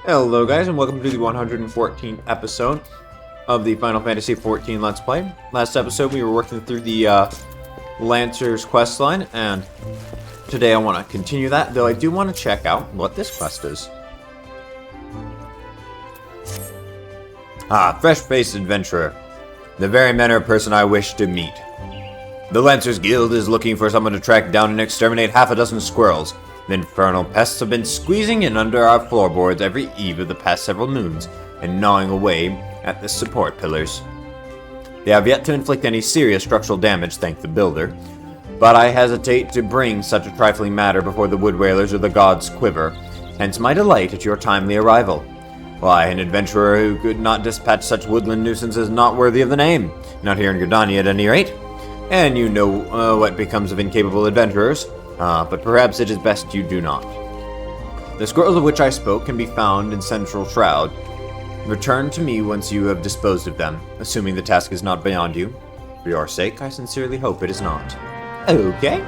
Hello guys, and welcome to the 114th episode of the Final Fantasy XIV Let's Play. Last episode we were working through the Lancer's questline, and today I want to continue that, though I do want to check out what this quest is. Fresh-faced adventurer. The very manner of person I wish to meet. The Lancers Guild is looking for someone to track down and exterminate half a dozen squirrels. The infernal pests have been squeezing in under our floorboards every eve of the past several moons, and gnawing away at the support pillars. They have yet to inflict any serious structural damage, thank the builder, but I hesitate to bring such a trifling matter before the wood whalers or the gods' quiver, hence my delight at your timely arrival. Why, an adventurer who could not dispatch such woodland nuisance is not worthy of the name, not here in Gridania at any rate. And you know what becomes of incapable adventurers. But perhaps it is best you do not. The scrolls of which I spoke can be found in Central Shroud. Return to me once you have disposed of them, assuming the task is not beyond you. For your sake, I sincerely hope it is not. Okay.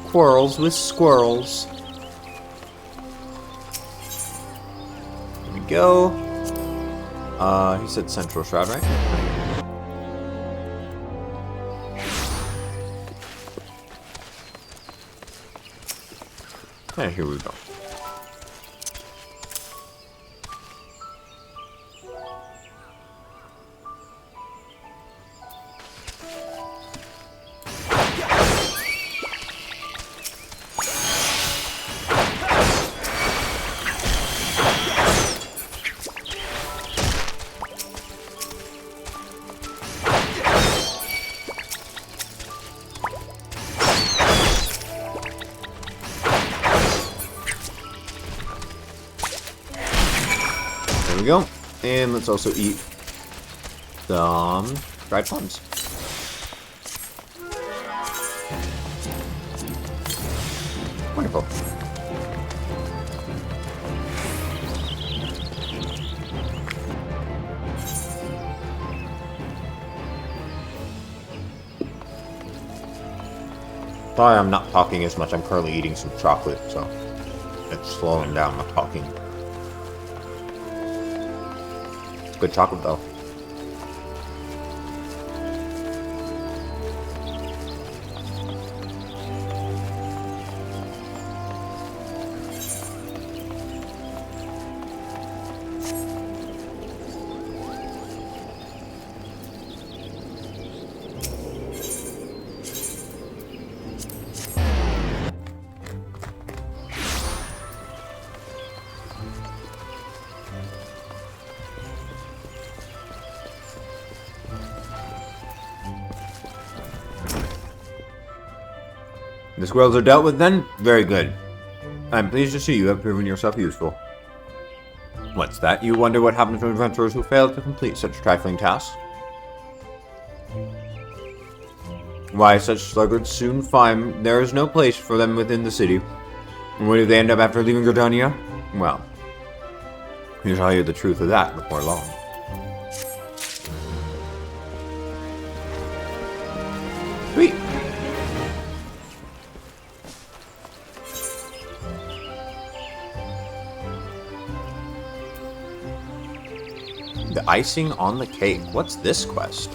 Quarrels with squirrels. Here we go. He said Central Shroud, right? And here we go. There we go. And let's also eat some dried plums. Wonderful. Sorry I'm not talking as much. I'm currently eating some chocolate, so it's slowing down my talking. Good chocolate though. The squirrels are dealt with then? Very good. I'm pleased to see you have proven yourself useful. What's that? You wonder what happens to adventurers who fail to complete such trifling tasks? Why, such sluggards soon find there is no place for them within the city. And where do they end up after leaving Gridania? Well, you shall hear the truth of that before long. Sweet! The icing on the cake. What's this quest?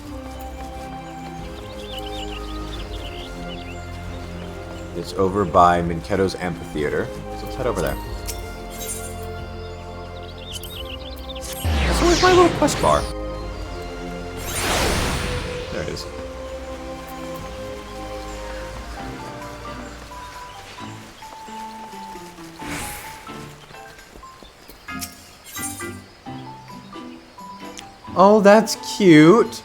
It's over by Minketo's Amphitheater. So let's head over there. So where's my little quest bar? There it is. Oh, that's cute.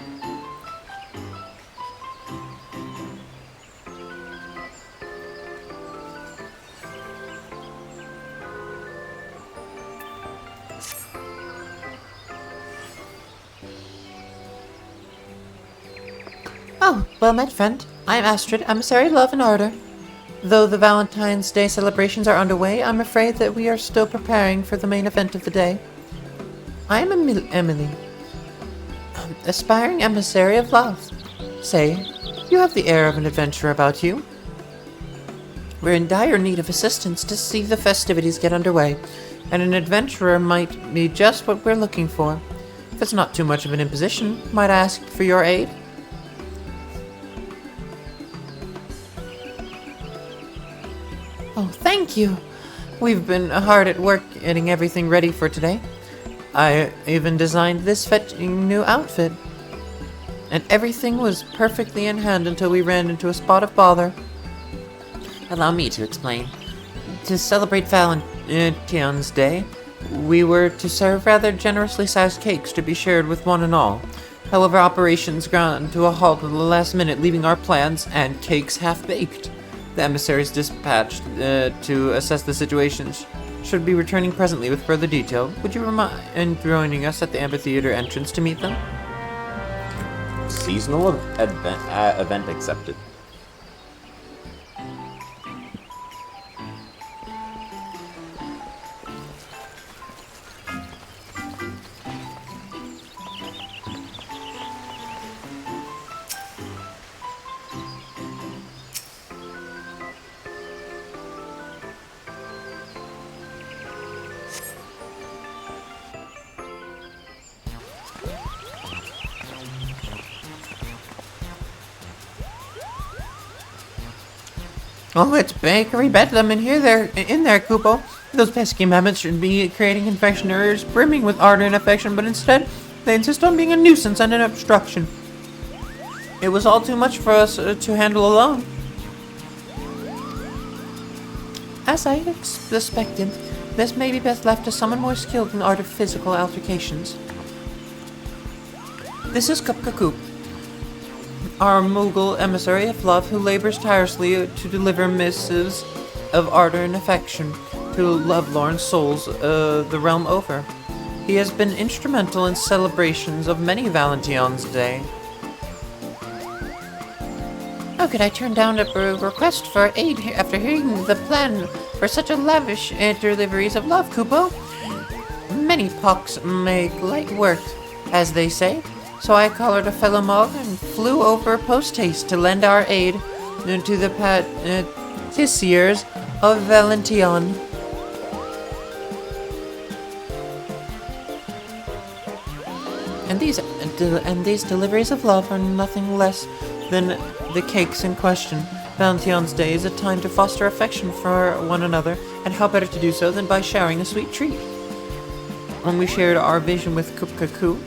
Oh, well met, friend. I am Astrid, emissary of love and ardor. Though the Valentine's Day celebrations are underway, I'm afraid that we are still preparing for the main event of the day. I am Emily, aspiring emissary of love. Say, you have the air of an adventurer about you. We're in dire need of assistance to see the festivities get underway, and an adventurer might be just what we're looking for. If it's not too much of an imposition, might I ask for your aid? Oh, thank you. We've been hard at work getting everything ready for today. I even designed this fetching new outfit. And everything was perfectly in hand until we ran into a spot of bother. Allow me to explain. To celebrate Valentine's Day, we were to serve rather generously sized cakes to be shared with one and all. However, operations ground to a halt at the last minute, leaving our plans and cakes half-baked. The emissaries dispatched to assess the situation should be returning presently with further detail. Would you mind joining us at the amphitheater entrance to meet them? Seasonal event accepted. Oh, it's bakery bedlam in there, Kupo. Those pesky mammoths should be creating confectioners brimming with ardor and affection, but instead, they insist on being a nuisance and an obstruction. It was all too much for us to handle alone. As I suspected, this may be best left to someone more skilled in the art of physical altercations. This is Kupkakoop, our Moogle emissary of love, who labors tirelessly to deliver missives of ardor and affection to lovelorn souls the realm over. He has been instrumental in celebrations of many Valentine's Day. How could I turn down a request for aid after hearing the plan for such a lavish deliveries of love, Kupo? Many pox make light work, as they say. So I collared a fellow Mog and flew over post-haste to lend our aid to the patissiers of Valentine. And these deliveries of love are nothing less than the cakes in question. Valentine's Day is a time to foster affection for one another, and how better to do so than by sharing a sweet treat? When we shared our vision with Kupkaku,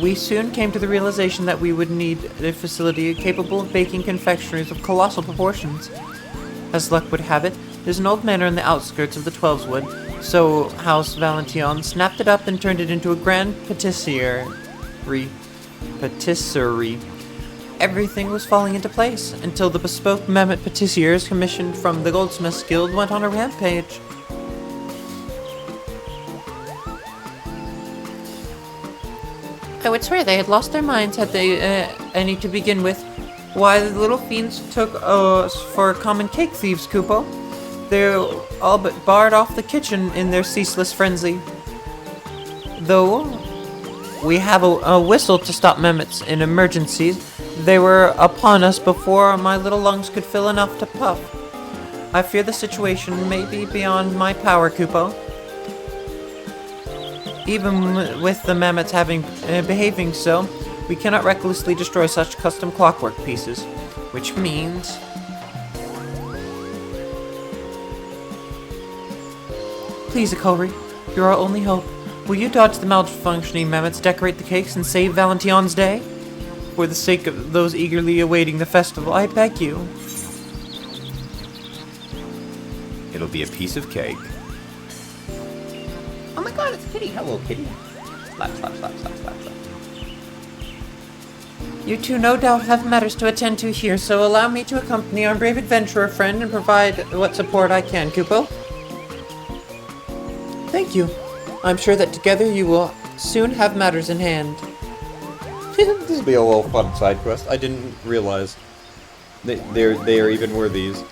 we soon came to the realization that we would need a facility capable of baking confectionaries of colossal proportions. As luck would have it, there's an old manor in the outskirts of the Twelveswood, so House Valentine snapped it up and turned it into a grand patisserie. Everything was falling into place, until the bespoke mammoth patissiers commissioned from the Goldsmiths Guild went on a rampage. I would swear they had lost their minds had they any to begin with. Why, the little fiends took us for common cake thieves, Kupo. They're all but barred off the kitchen in their ceaseless frenzy. Though we have a whistle to stop mammoths in emergencies, they were upon us before my little lungs could fill enough to puff. I fear the situation may be beyond my power, Kupo. Even with the mammoths behaving so, we cannot recklessly destroy such custom clockwork pieces. Which means... Please, Akori, you're our only hope. Will you dodge the malfunctioning mammoths, decorate the cakes, and save Valentine's Day? For the sake of those eagerly awaiting the festival, I beg you. It'll be a piece of cake. Oh my god, it's Kitty. Hello, kitty. Slap, slap, slap, slap, slap, slap. You two no doubt have matters to attend to here, so allow me to accompany our brave adventurer friend and provide what support I can, Kupo. Thank you. I'm sure that together you will soon have matters in hand. This will be a little fun side quest. I didn't realize there even were these.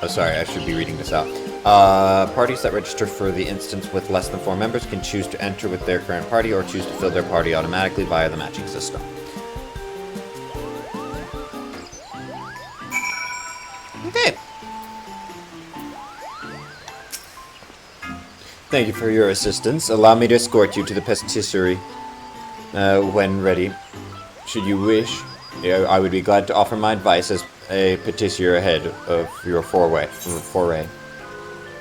Oh, sorry, I should be reading this out. Parties that register for the instance with less than 4 members can choose to enter with their current party or choose to fill their party automatically via the matching system. Okay. Thank you for your assistance. Allow me to escort you to the patisserie when ready. Should you wish, I would be glad to offer my advice as a patissier ahead of your foray.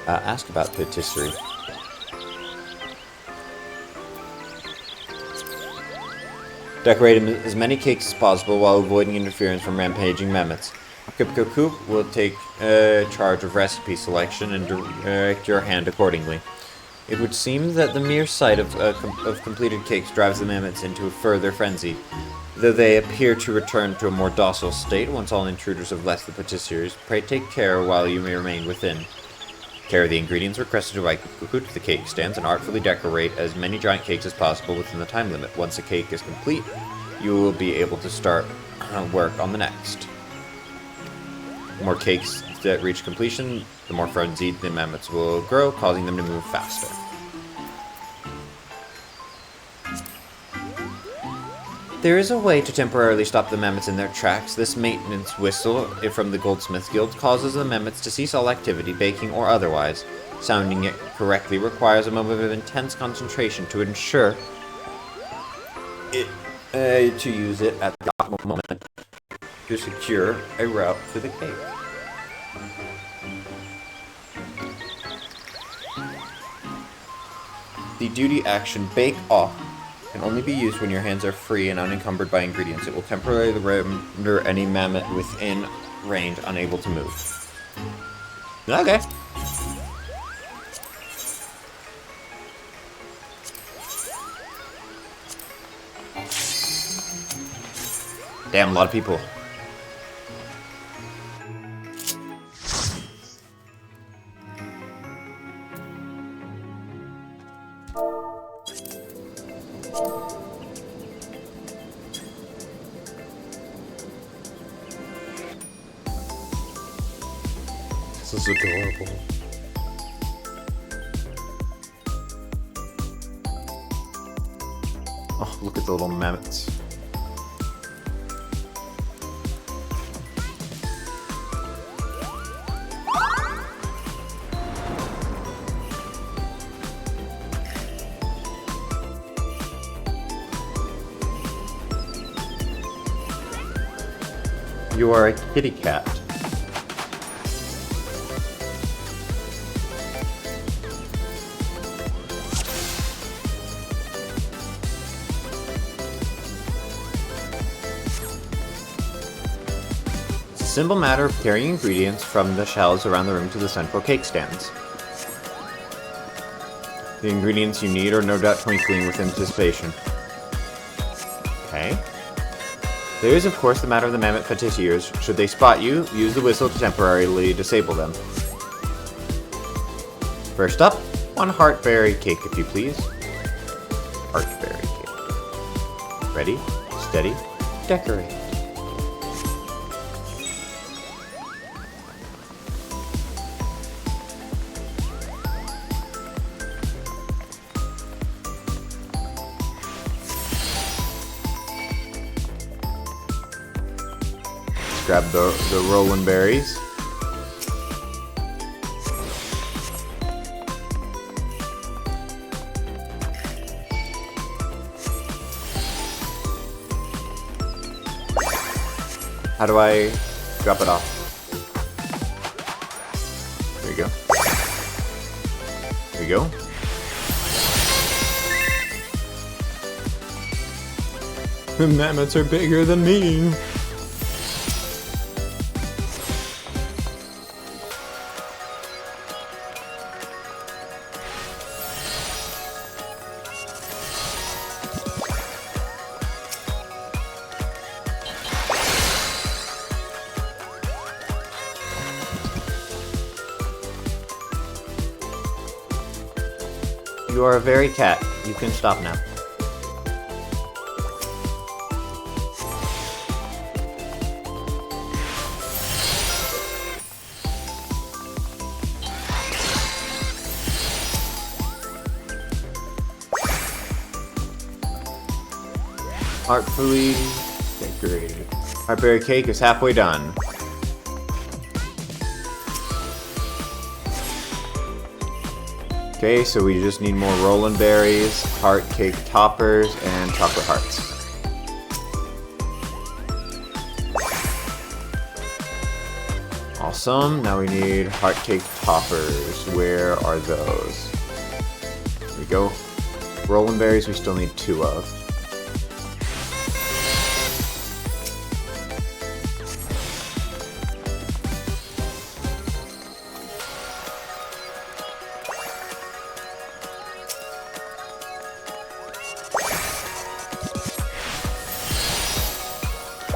Ask about patisserie. Decorate as many cakes as possible while avoiding interference from rampaging mammoths. Coop will take charge of recipe selection and direct your hand accordingly. It would seem that the mere sight of completed cakes drives the mammoths into a further frenzy, though they appear to return to a more docile state once all intruders have left the patisseries. Pray take care while you may remain within. Carry the ingredients requested to Cuckoo to the cake stands and artfully decorate as many giant cakes as possible within the time limit. Once a cake is complete, you will be able to start work on the next. The more cakes that reach completion, the more frenzied the mammoths will grow, causing them to move faster. There is a way to temporarily stop the mammoths in their tracks. This maintenance whistle from the Goldsmith Guild causes the mammoths to cease all activity, baking or otherwise. Sounding it correctly requires a moment of intense concentration to ensure to use it at the optimal moment to secure a route to the cake. The duty action Bake Off can only be used when your hands are free and unencumbered by ingredients. It will temporarily render any mammoth within range unable to move. Okay. Damn, a lot of people. This is adorable. Oh, look at the little mammoths. You are a kitty cat. It's a simple matter of carrying ingredients from the shelves around the room to the central cake stands. The ingredients you need are no doubt twinkling with anticipation. Okay. There is, of course, the matter of the mammoth patissiers. Should they spot you, use the whistle to temporarily disable them. First up, one heartberry cake, if you please. Heartberry cake. Ready, steady, decorate. Grab the rolling berries. How do I drop it off? There you go. There you go. The mammoths are bigger than me. You are a very cat. You can stop now. Artfully decorated. Heartberry cake is halfway done. Okay, so we just need more Roland berries, heart cake toppers, and chocolate hearts. Awesome, now we need heart cake toppers. Where are those? There we go. Roland berries we still need 2 of.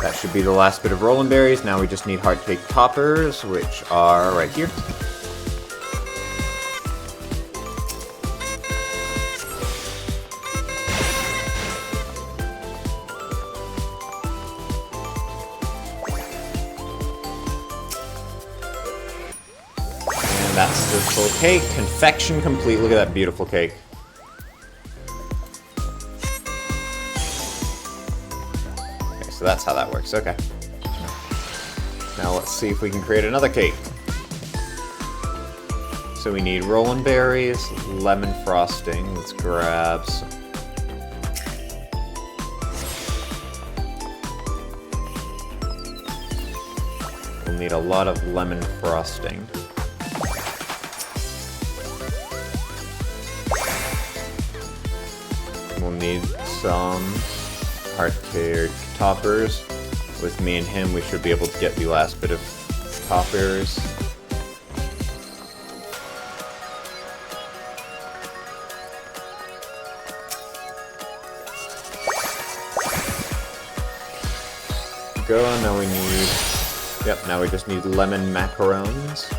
That should be the last bit of Roland berries. Now we just need heart cake toppers, which are right here. And that's the full cake. Confection complete. Look at that beautiful cake. So that's how that works, okay. Now let's see if we can create another cake. So we need Roland berries, lemon frosting. Let's grab some. We'll need a lot of lemon frosting. We'll need some heart cake toppers. With me and him, we should be able to get the last bit of toppers. Go, and now we need... Yep, now we just need lemon macarons.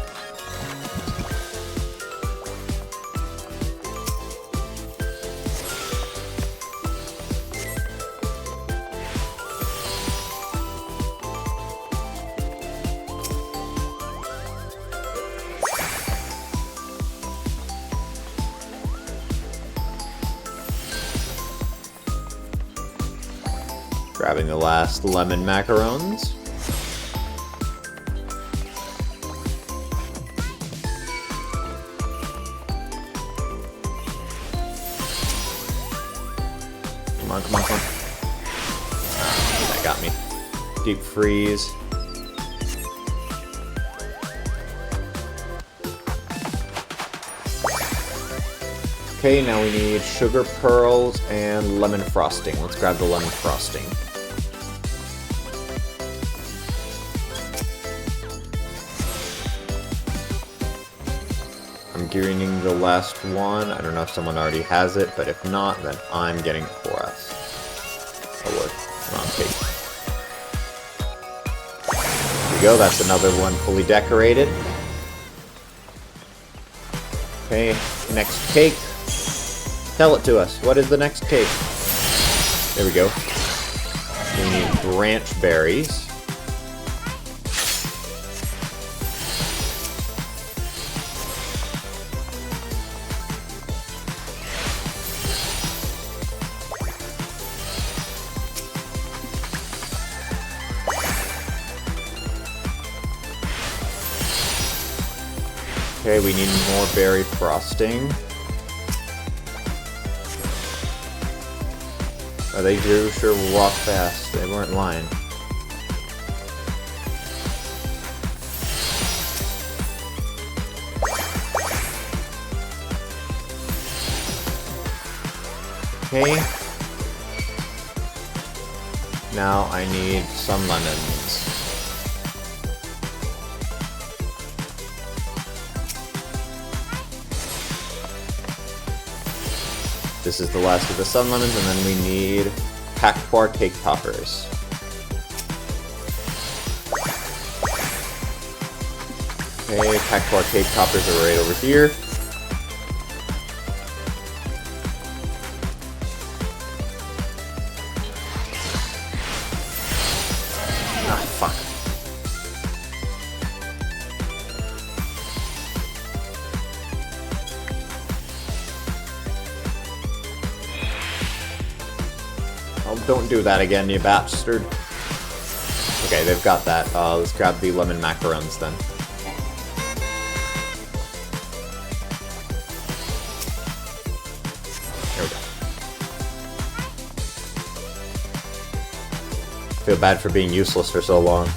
Grabbing the last lemon macarons. Come on, come on, come on. Ah, that got me. Deep freeze. Okay, now we need sugar pearls and lemon frosting. Let's grab the lemon frosting. I'm greening the last one. I don't know if someone already has it, but if not, then I'm getting it for us. Oh look, wrong cake. There we go, that's another one fully decorated. Okay, next cake. Tell it to us. What is the next cake? There we go. We need branch berries. Okay, we need more berry frosting. Oh, they do sure walk fast. They weren't lying. Okay. Now I need some lemons. This is the last of the sun lemons, and then we need Pakpor cake toppers. Okay, Pakpor cake toppers are right over here. Ah, fuck. Don't do that again, you bastard. Okay, they've got that. Let's grab the lemon macarons then. There we go. Feel bad for being useless for so long.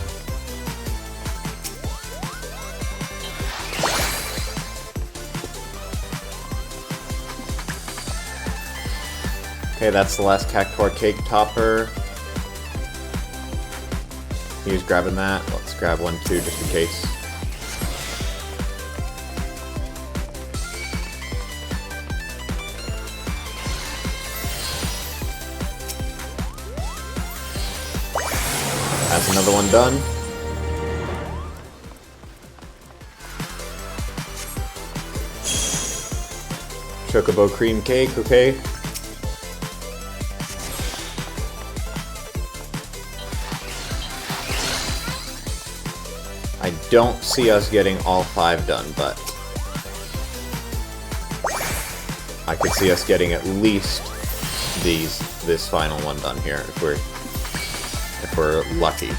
Okay, that's the last Cactuar cake topper. He's grabbing that. Let's grab one too, just in case. That's another one done. Chocobo cream cake, okay. I don't see us getting all 5 done, but I could see us getting at least this final one done here if we're lucky.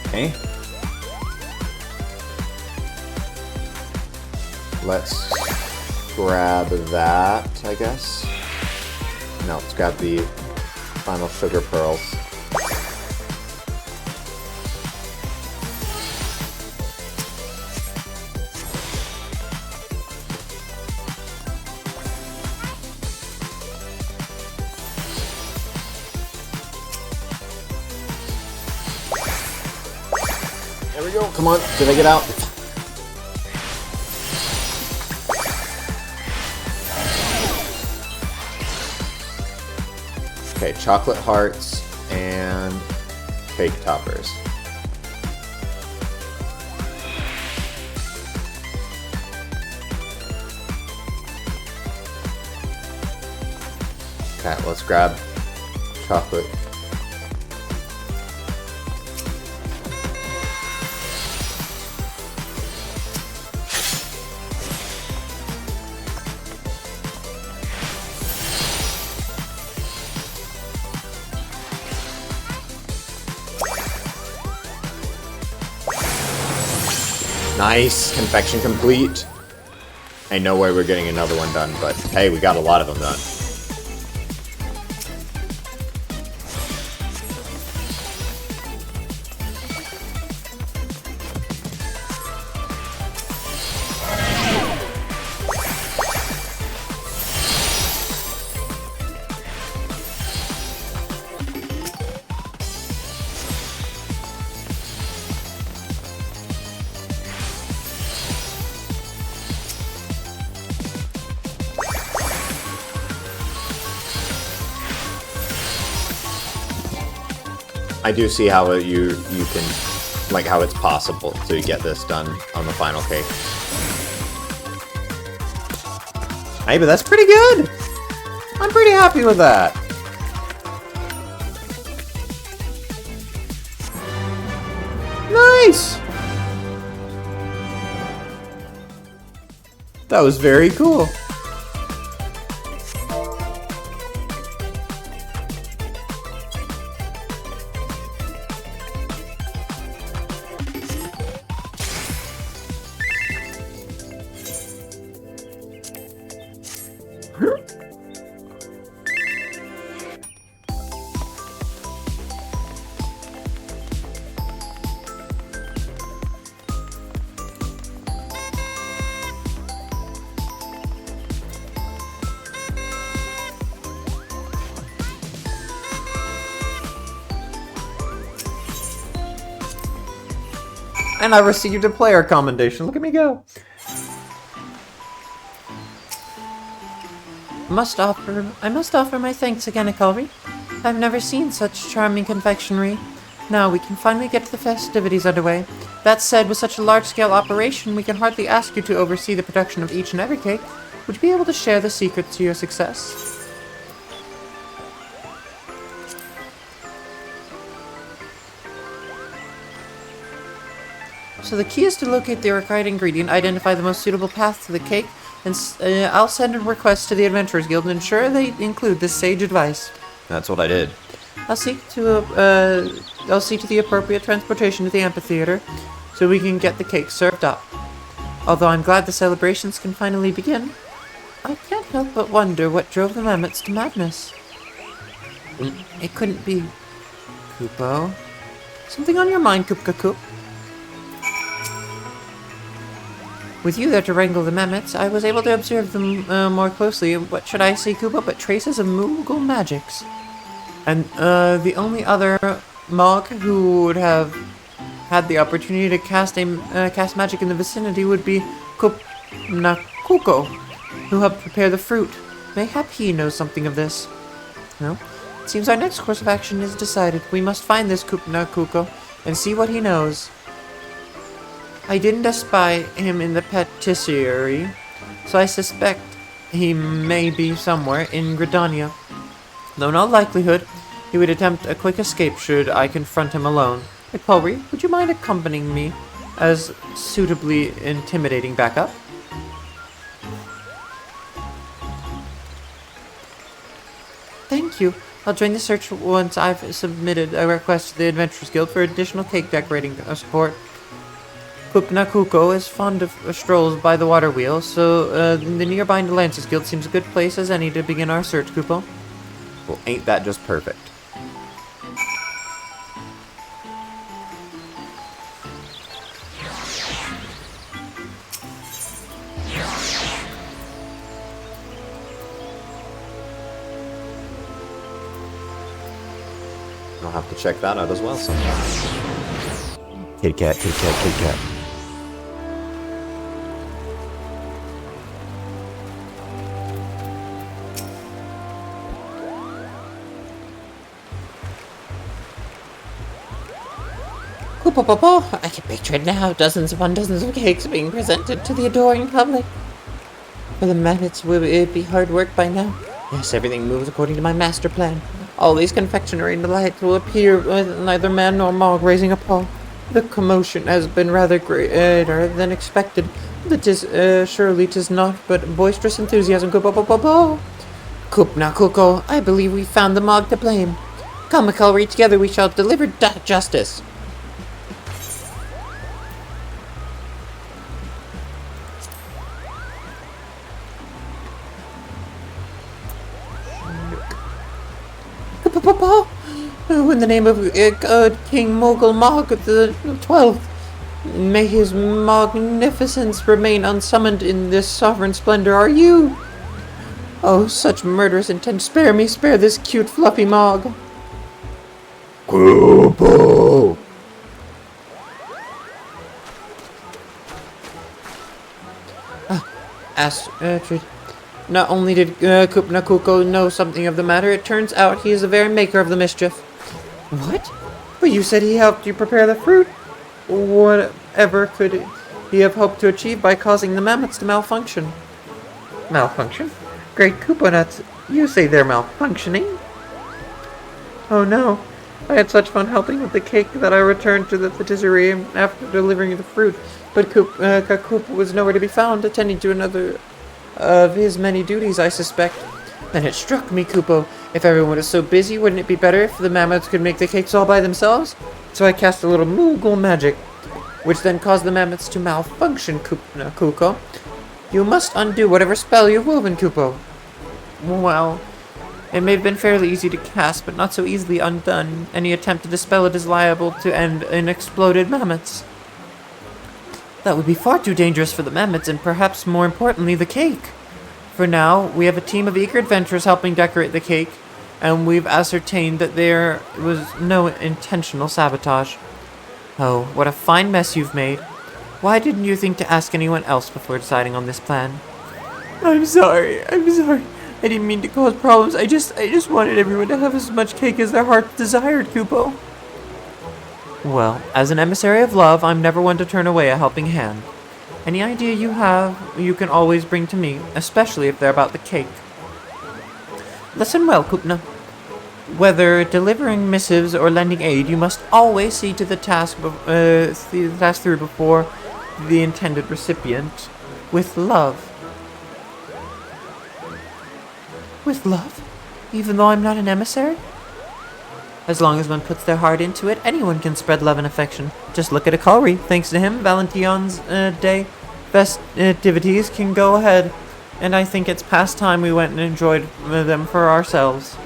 Okay. Let's grab that, I guess. No, let's grab the final sugar pearls. There we go, come on, did I get out? Okay, chocolate hearts and cake toppers. Okay, let's grab chocolate. Nice! Confection complete. Ain't no way we're getting another one done, but hey, we got a lot of them done. I do see how you can, like, how it's possible to get this done on the final cake. Hey, but that's pretty good! I'm pretty happy with that. Nice! That was very cool. And I received a player commendation. Look at me go. I must offer my thanks again, Akalri. I've never seen such charming confectionery. Now we can finally get the festivities underway. That said, with such a large-scale operation, we can hardly ask you to oversee the production of each and every cake. Would you be able to share the secrets to your success? So the key is to locate the required ingredient, identify the most suitable path to the cake, and I'll send a request to the Adventurers Guild and ensure they include this sage advice. That's what I did. I'll see to the appropriate transportation to the amphitheater, so we can get the cake served up. Although I'm glad the celebrations can finally begin, I can't help but wonder what drove the mammoths to madness. It couldn't be Kupo. Something on your mind, Koop? With you there to wrangle the mammoths, I was able to observe them more closely. What should I say, Kupo, but traces of Moogle magics? And the only other Mog who would have had the opportunity to cast magic in the vicinity would be Nakuko, who helped prepare the fruit. Mayhap he knows something of this. No? It seems our next course of action is decided. We must find this Nakuko and see what he knows. I didn't espy him in the patisserie, so I suspect he may be somewhere in Gridania. Though in all likelihood, he would attempt a quick escape should I confront him alone. Hey, Polry, would you mind accompanying me as suitably intimidating backup? Thank you. I'll join the search once I've submitted a request to the Adventurers Guild for additional cake decorating support. Nakuko is fond of strolls by the water wheel, so the nearby Lancers Guild seems a good place as any to begin our search, Kupo. Well, ain't that just perfect? I'll have to check that out as well sometime. Kitty cat, kitty cat, kitty cat. I can picture it now, dozens upon dozens of cakes being presented to the adoring public. For the mammoths, will it be hard work by now? Yes, everything moves according to my master plan. All these confectionery delights will appear with neither man nor Mog raising a paw. The commotion has been rather greater than expected. That is, surely 'tis not but boisterous enthusiasm. Nakuko, I believe we found the Mog to blame. Come, McCullery, together we shall deliver justice. In the name of King Mogul Mog the 12th, may his magnificence remain unsummoned in this sovereign splendor. Are you? Oh, such murderous intent. Spare me, spare this cute fluffy Mog. Kupo! Astrid. Not only did Nakuko know something of the matter, it turns out he is the very maker of the mischief. What? But you said he helped you prepare the fruit? Whatever could he have hoped to achieve by causing the mammoths to malfunction? Malfunction? Great Koopa nuts, you say they're malfunctioning? Oh no, I had such fun helping with the cake that I returned to the patisserie after delivering the fruit, but Koopa was nowhere to be found, attending to another of his many duties, I suspect. Then it struck me, Kupo, if everyone is so busy, wouldn't it be better if the mammoths could make the cakes all by themselves? So I cast a little Moogle magic, which then caused the mammoths to malfunction, Kuko. You must undo whatever spell you've woven, Kupo. Well, it may have been fairly easy to cast, but not so easily undone. Any attempt to dispel it is liable to end in exploded mammoths. That would be far too dangerous for the mammoths, and perhaps more importantly, the cake. For now, we have a team of eager adventurers helping decorate the cake, and we've ascertained that there was no intentional sabotage. Oh, what a fine mess you've made. Why didn't you think to ask anyone else before deciding on this plan? I'm sorry. I didn't mean to cause problems. I just wanted everyone to have as much cake as their hearts desired, Kupo. Well, as an emissary of love, I'm never one to turn away a helping hand. Any idea you have, you can always bring to me, especially if they're about the cake. Listen well, Kupna. Whether delivering missives or lending aid, you must always see to the task through before the intended recipient with love. With love? Even though I'm not an emissary? As long as one puts their heart into it, anyone can spread love and affection. Just look at Akalri. Thanks to him, Valentine's Day festivities can go ahead. And I think it's past time we went and enjoyed them for ourselves.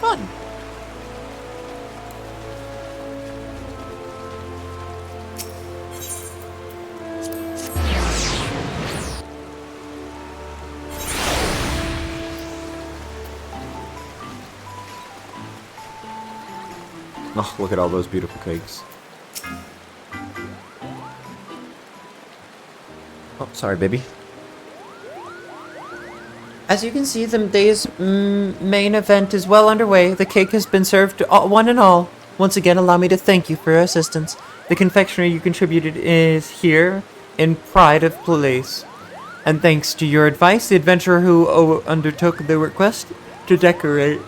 Fun. Oh, look at all those beautiful cakes. Oh, sorry, baby. As you can see, the day's main event is well underway. The cake has been served to one and all. Once again, allow me to thank you for your assistance. The confectionery you contributed is here in pride of place. And thanks to your advice, the adventurer who undertook the request to decorate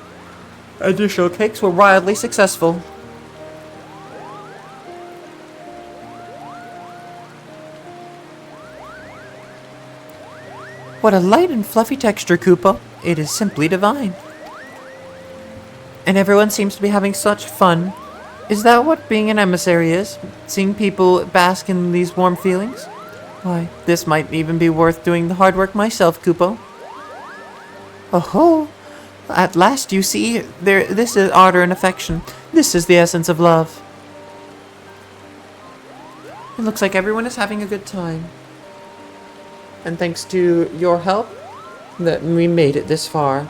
additional cakes were wildly successful. What a light and fluffy texture, Koopa. It is simply divine. And everyone seems to be having such fun. Is that what being an emissary is? Seeing people bask in these warm feelings? Why, this might even be worth doing the hard work myself, Koopa. Oh-ho! At last you see, this is ardor and affection. This is the essence of love. It looks like everyone is having a good time. And thanks to your help, that we made it this far.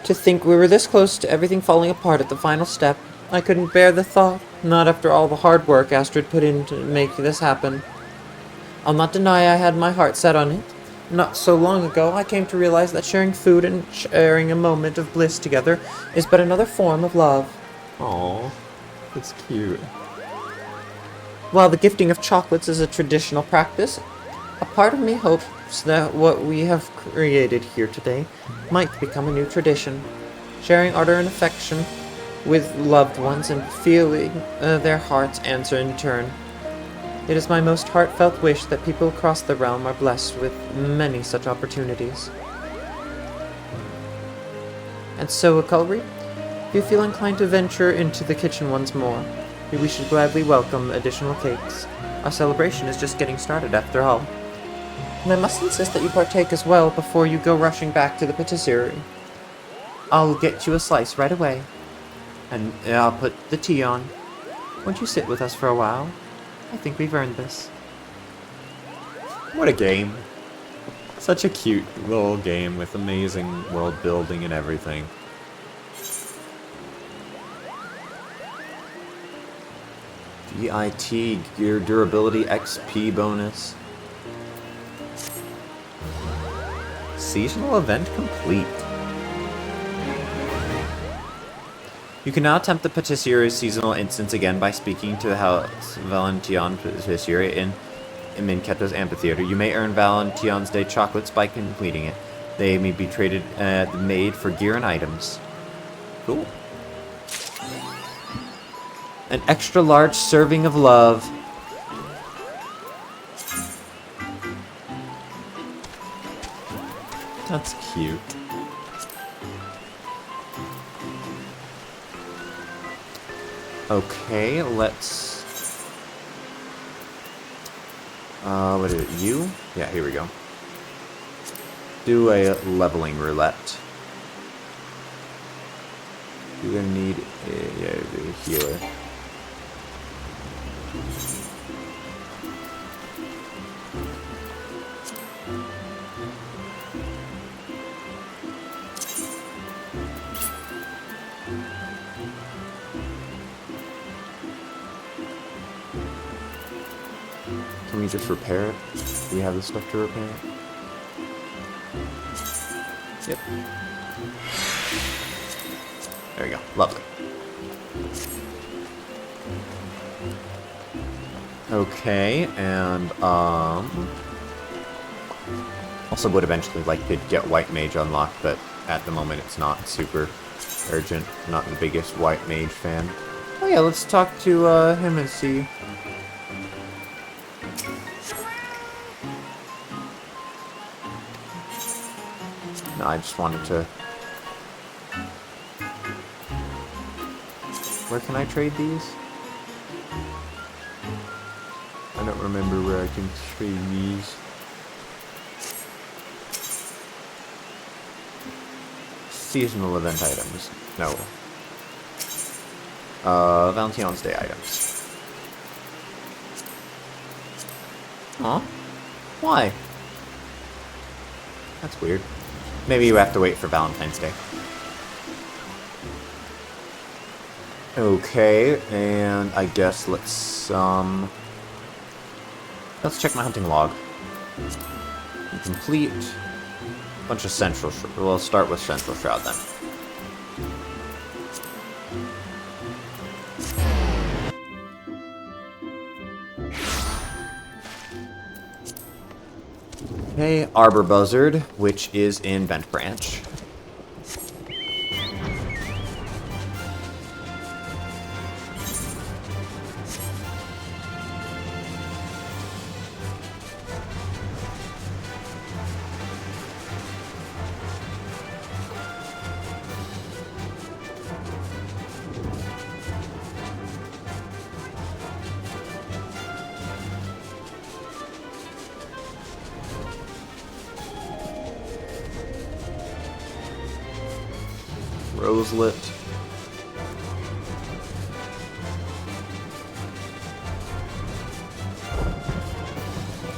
To think we were this close to everything falling apart at the final step. I couldn't bear the thought, not after all the hard work Astrid put in to make this happen. I'll not deny I had my heart set on it. Not so long ago, I came to realize that sharing food and sharing a moment of bliss together is but another form of love. Aww, that's cute. While the gifting of chocolates is a traditional practice, a part of me hopes that what we have created here today might become a new tradition. Sharing ardor and affection with loved ones and feeling their hearts answer in turn. It is my most heartfelt wish that people across the realm are blessed with many such opportunities. And so, Akulri, if you feel inclined to venture into the kitchen once more, we should gladly welcome additional cakes. Our celebration is just getting started after all. And I must insist that you partake as well before you go rushing back to the patisserie. I'll get you a slice right away. And I'll put the tea on. Won't you sit with us for a while? I think we've earned this. What a game. Such a cute little game with amazing world building and everything. DIT, Gear Durability XP bonus. Seasonal event complete. You can now attempt the Patisserie seasonal instance again by speaking to the House Valentine Patisserie in Minketo's amphitheater. You may earn Valentine's Day chocolates by completing it. They may be traded made for gear and items. Cool. An extra large serving of love. That's cute. Okay, let's... what is it? You? Yeah, here we go. Do a leveling roulette. You're gonna need a healer. Can we just repair it? Do we have the stuff to repair it? Yep. There we go. Lovely. Okay, and also would eventually like to get White Mage unlocked, but at the moment it's not super urgent. Not the biggest White Mage fan. Oh yeah, let's talk to him and see. No, I just wanted to. Where can I trade these? I don't remember where I can trade these. Seasonal event items. No. Valentine's Day items. Huh? Why? That's weird. Maybe you have to wait for Valentine's Day. Okay, and I guess let's check my hunting log. Complete. Bunch of Central Shroud. We'll start with Central Shroud then. Okay, Arbor Buzzard, which is in Bent Branch. Roselet.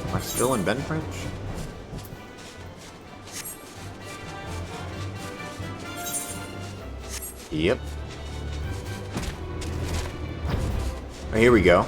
Am I still in Bent Branch? Yep. Oh, here we go.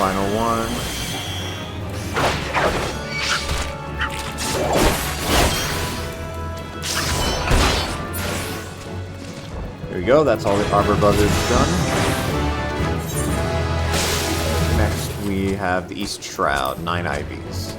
Final one. There we go, that's all the Arbor Buzzards done. Next we have the East Shroud, 9 Ivies.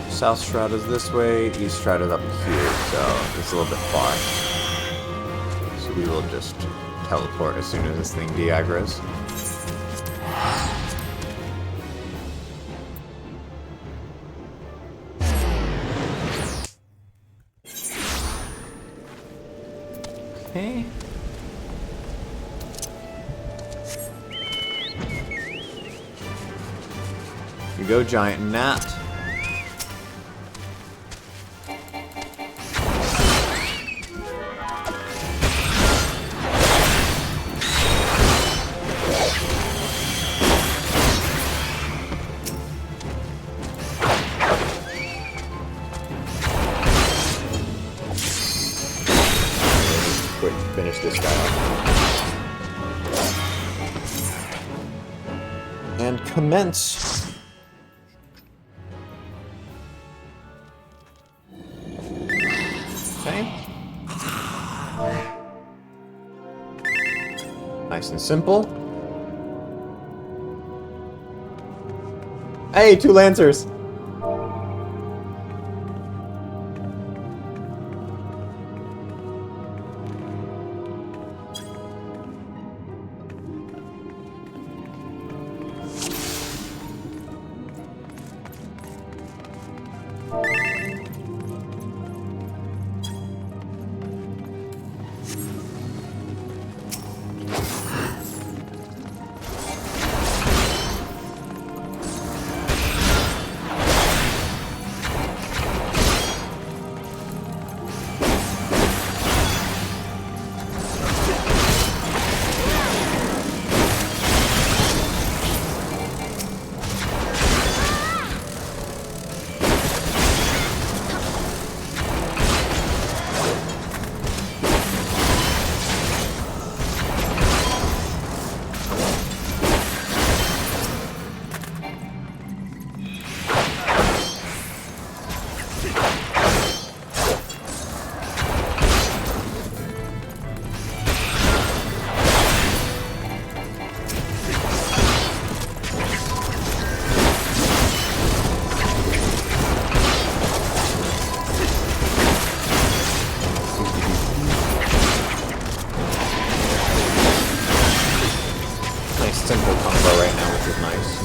South Shroud is this way, East Shroud is up here, so it's a little bit far. So we will just teleport as soon as this thing de-aggroes. Okay. Here we go, Giant Gnat. Quick, finish this guy off. And commence. Okay. Nice and simple. Hey, 2 Lancers!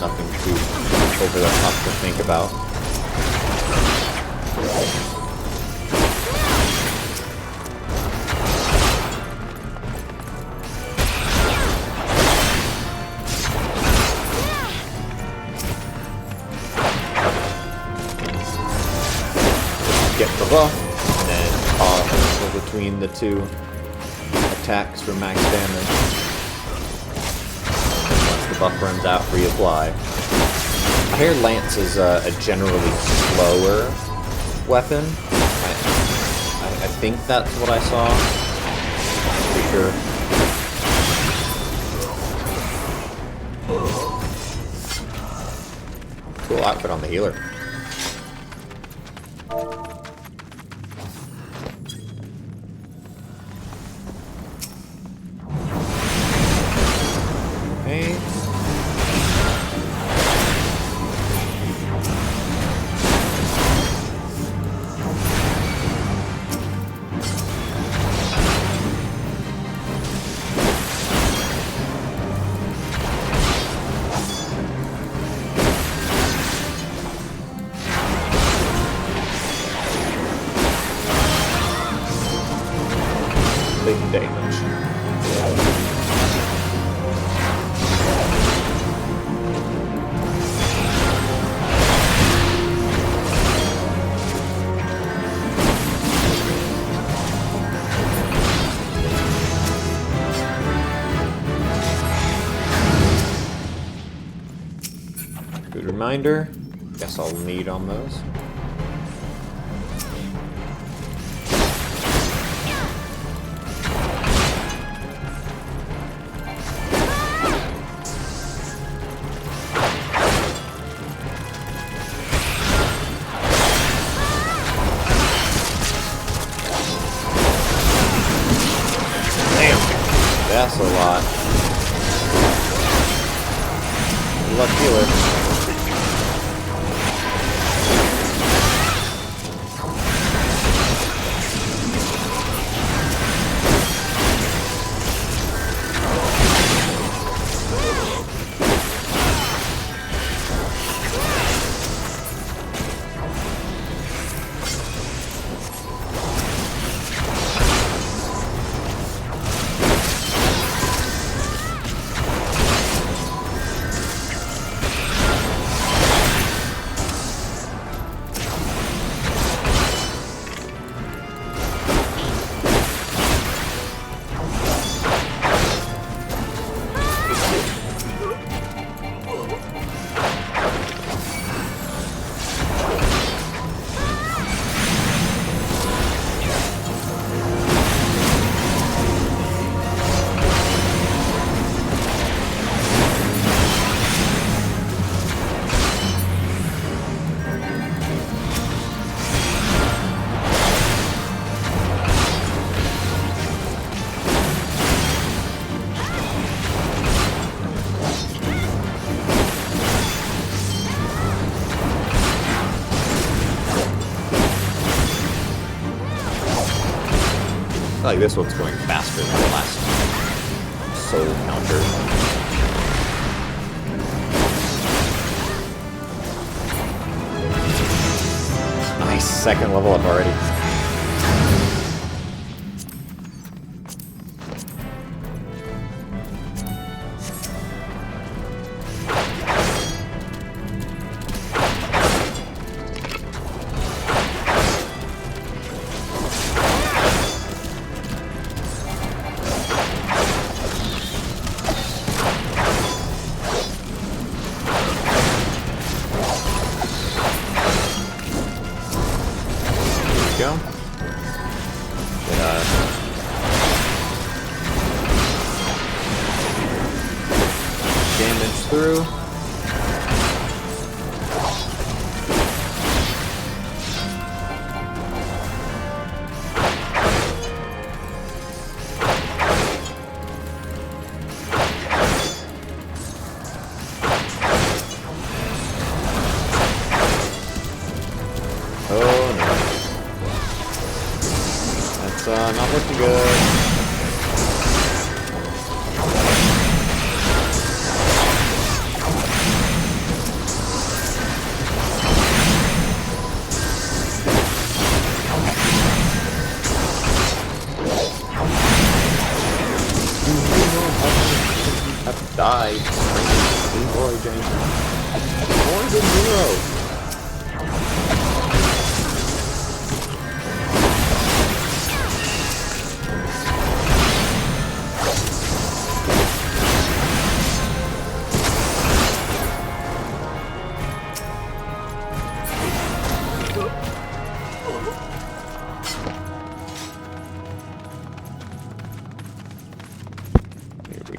nothing too over the top to think about. Get the buff, and then pause between the two attacks for max damage. Once the buff runs out, reapply. I hear Lance is a generally slower weapon. I think that's what I saw. Pretty sure. Cool outfit on the healer. Okay. Big damage. Good reminder. Guess I'll need on those. That's a lot. Good luck, healer. I feel like this one's going faster than the last soul counter. Nice, second level up already. Go. Get, damage through. Oh no. That's not looking good. Die. Boy, James. More than 0.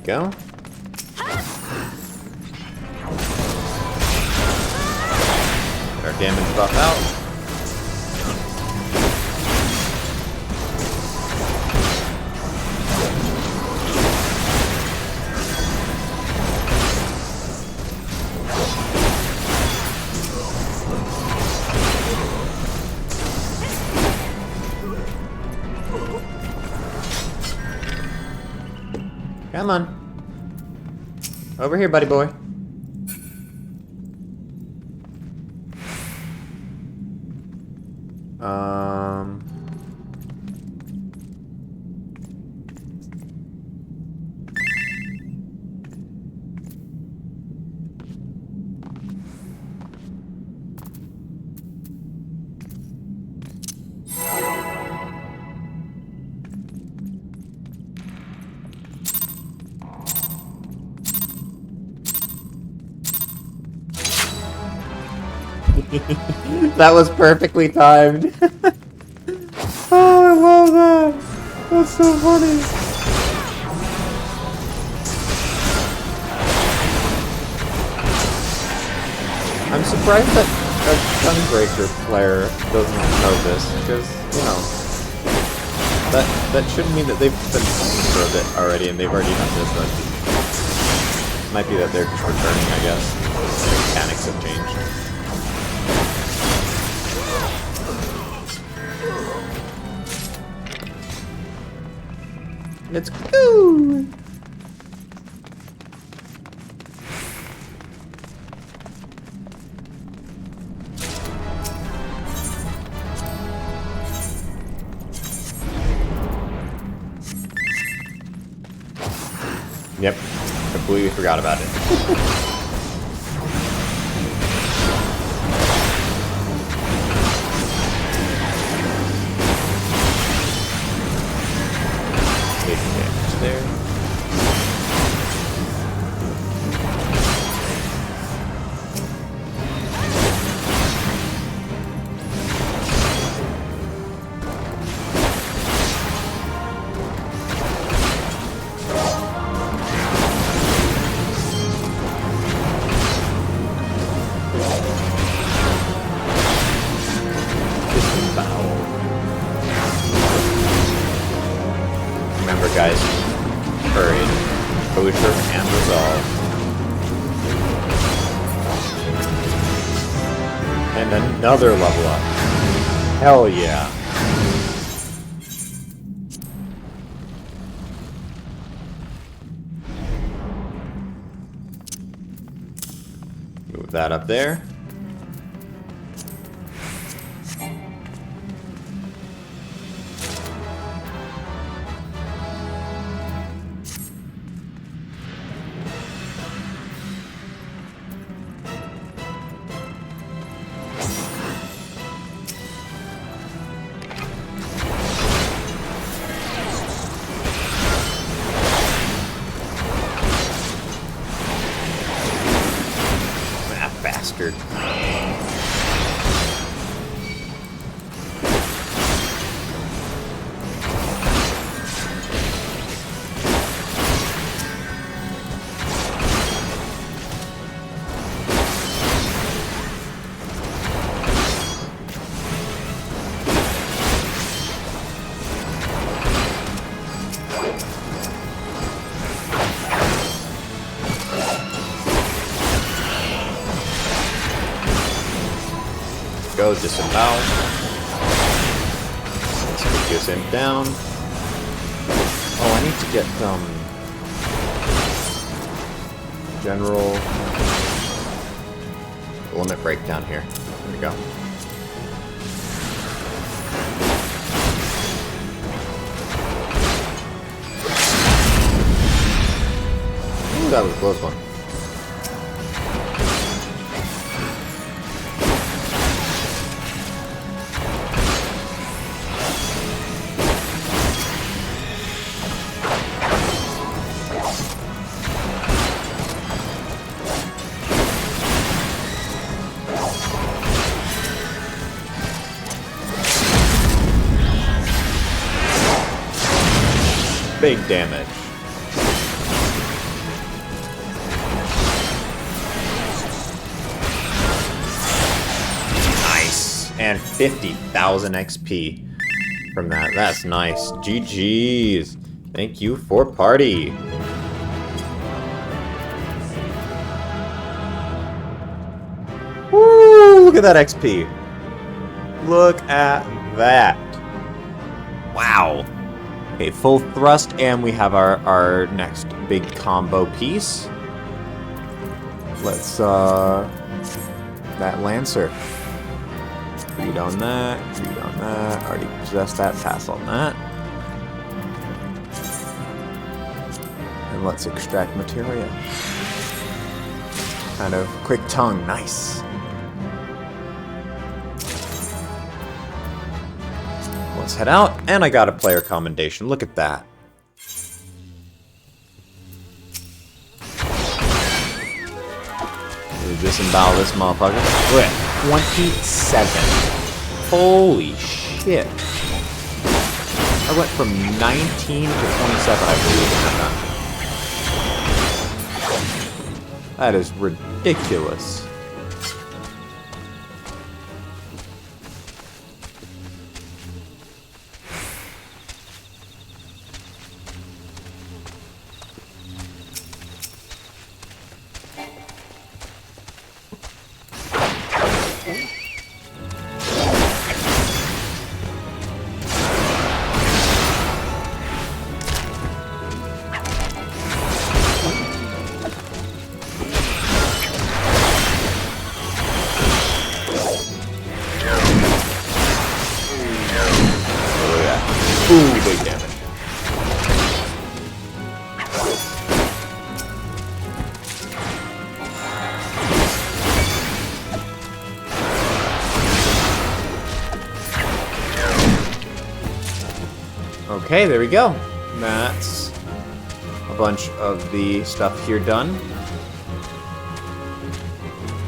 Go. Get our damage buff out. Come on. Over here, buddy boy. That was perfectly timed. Oh, I love that. That's so funny. I'm surprised that a Gunbreaker player doesn't know this, because, you know, that shouldn't mean that they've been playing for a bit already and they've already done this, but might be that they're just returning, I guess. The mechanics have changed. Let's go! Yep, completely forgot about it. There. Remember, guys, courage, composure, and resolve. And another level up. Hell yeah. Move that up there. Bastard. Go disembowel. Let's get him down. Oh, I need to get general limit breakdown here. There we go. that was a close one. Big damage. Nice. And 50,000 XP from that. That's nice. GG's. Thank you for party. Woo! Look at that XP. Look at that. Wow. Okay, full thrust, and we have our next big combo piece. Let's, that Lancer. Read on that, read on that. Already possessed that, pass on that. And let's extract materia. Kind of quick tongue, nice. Let's head out, and I got a player commendation. Look at that. We'll disembowel this motherfucker. Look at 27. Holy shit. I went from 19 to 27, I believe, in that. That is ridiculous. Ooh, big damage. Okay, there we go. That's a bunch of the stuff here done.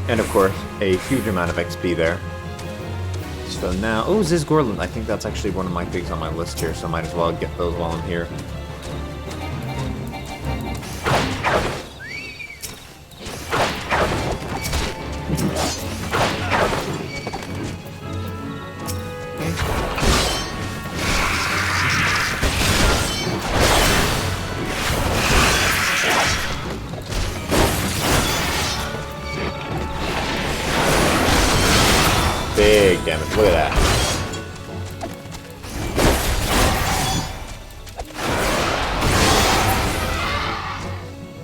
And of course, a huge amount of XP there. So now, oh, Zizgorland. I think that's actually one of my pigs on my list here, so I might as well get those while I'm here. Big damage, look at that.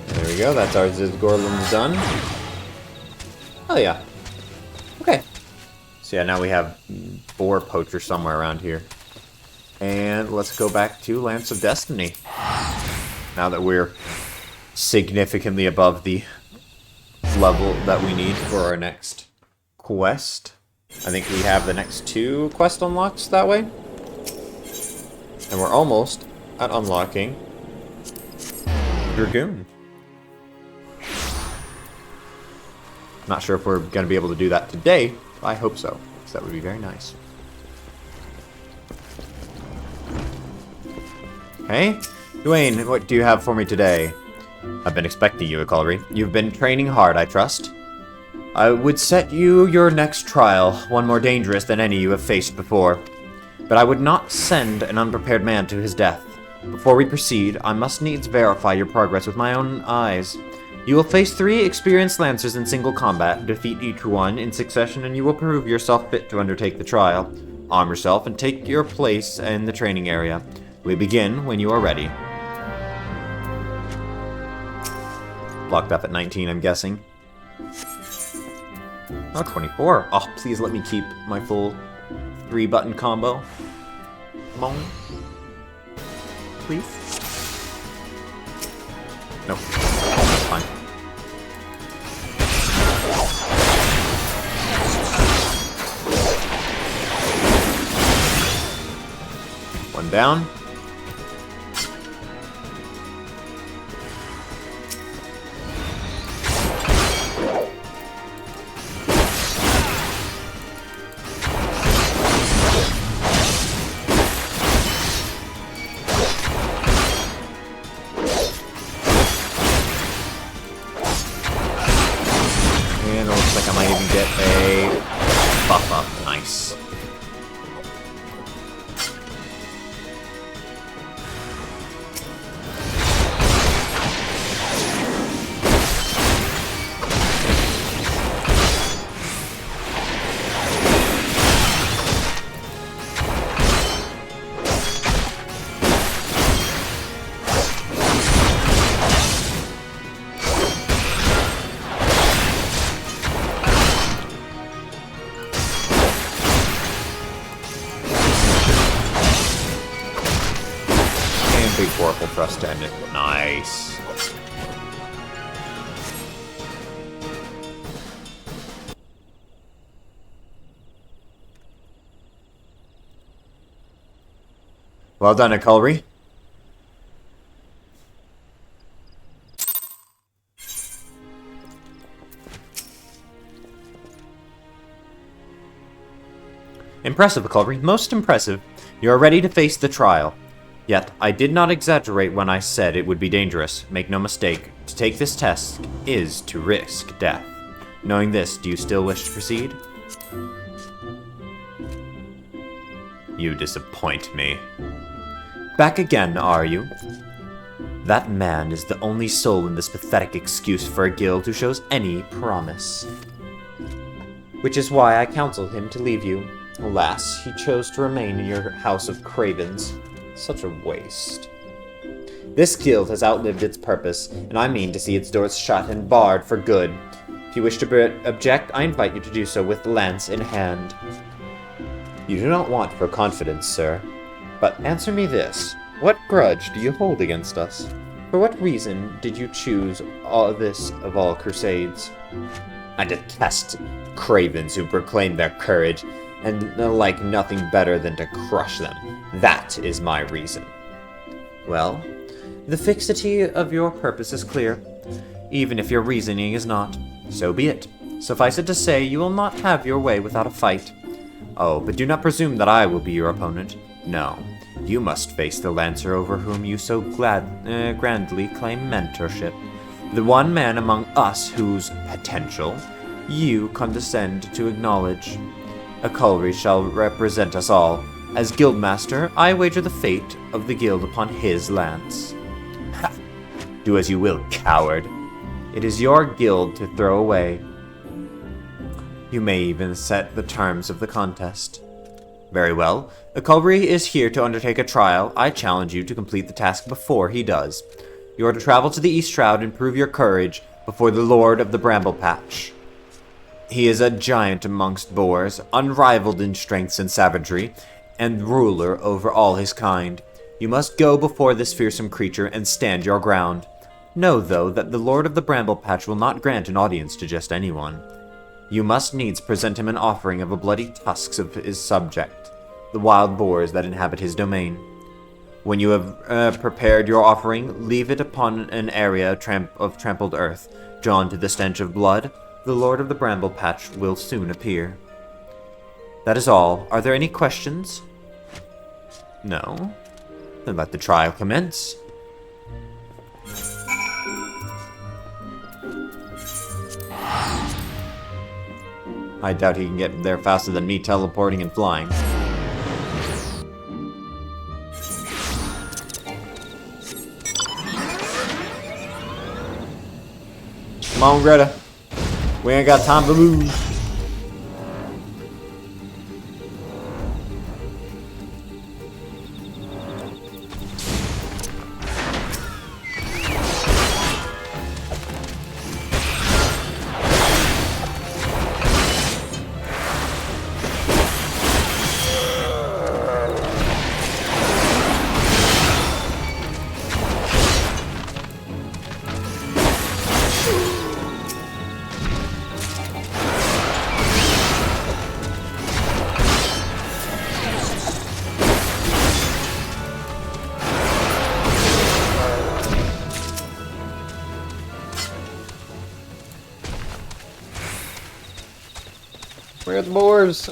There we go, that's our Zizgorland's done. Oh yeah. Okay. So yeah, now we have 4 poachers somewhere around here. And let's go back to Lance of Destiny. Now that we're significantly above the level that we need for our next quest. I think we have the next 2 quest unlocks that way. And we're almost at unlocking Dragoon. Not sure if we're going to be able to do that today, but I hope so, because that would be very nice. Hey, Dwayne, what do you have for me today? I've been expecting you, Akalri. You've been training hard, I trust. I would set you your next trial, one more dangerous than any you have faced before. But I would not send an unprepared man to his death. Before we proceed, I must needs verify your progress with my own eyes. You will face 3 experienced lancers in single combat, defeat each one in succession, and you will prove yourself fit to undertake the trial. Arm yourself and take your place in the training area. We begin when you are ready. Blocked up at 19, I'm guessing. Oh, 24. Oh, please let me keep my full 3-button combo. Come on. Please. Nope. That's fine. One down. And it looks like I might even get a buff up. Nice. Big Oracle Thrust to end it. Nice. Well done, Akulri. Impressive, Akulri. Most impressive. You are ready to face the trial. Yet, I did not exaggerate when I said it would be dangerous. Make no mistake, to take this test is to risk death. Knowing this, do you still wish to proceed? You disappoint me. Back again, are you? That man is the only soul in this pathetic excuse for a guild who shows any promise. Which is why I counseled him to leave you. Alas, he chose to remain in your house of cravens. Such a waste. This guild has outlived its purpose, and I mean to see its doors shut and barred for good. If you wish to object, I invite you to do so with lance in hand. You do not want for confidence, sir. But answer me this. What grudge do you hold against us? For what reason did you choose all this of all crusades? I detest cravens who proclaim their courage, and like nothing better than to crush them. That is my reason. Well, the fixity of your purpose is clear, even if your reasoning is not. So be it. Suffice it to say, you will not have your way without a fight. Oh, but do not presume that I will be your opponent. No, you must face the Lancer over whom you so grandly claim mentorship. The one man among us whose potential you condescend to acknowledge. Akulri shall represent us all. As Guildmaster, I wager the fate of the guild upon his lance. Ha! Do as you will, coward. It is your guild to throw away. You may even set the terms of the contest. Very well. Akulri is here to undertake a trial. I challenge you to complete the task before he does. You are to travel to the East Shroud and prove your courage before the Lord of the Bramble Patch. He is a giant amongst boars, unrivaled in strength and savagery, and ruler over all his kind. You must go before this fearsome creature and stand your ground. Know, though, that the Lord of the Bramble Patch will not grant an audience to just anyone. You must needs present him an offering of the bloody tusks of his subject, the wild boars that inhabit his domain. When you have prepared your offering, leave it upon an area of trampled earth. Drawn to the stench of blood, the Lord of the Bramble Patch will soon appear. That is all. Are there any questions? No? Then let the trial commence. I doubt he can get there faster than me teleporting and flying. Come on, Greta. We ain't got time to lose. Where's boars?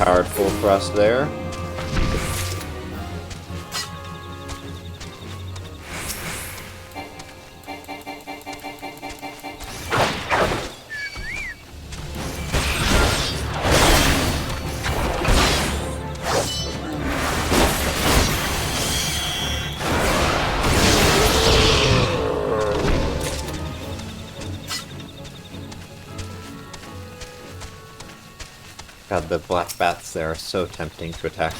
Powered full thrust there. God, the black bats there are so tempting to attack.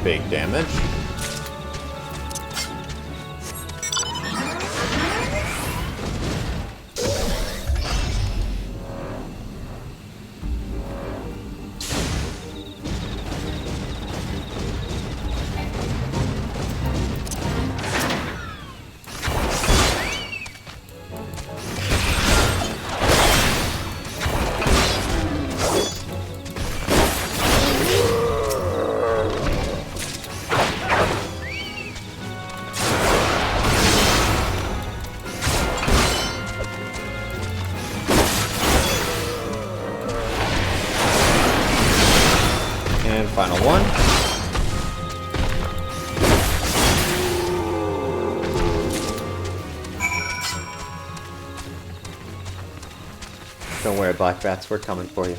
Big damage. And final one. Don't worry, black bats, we're coming for you.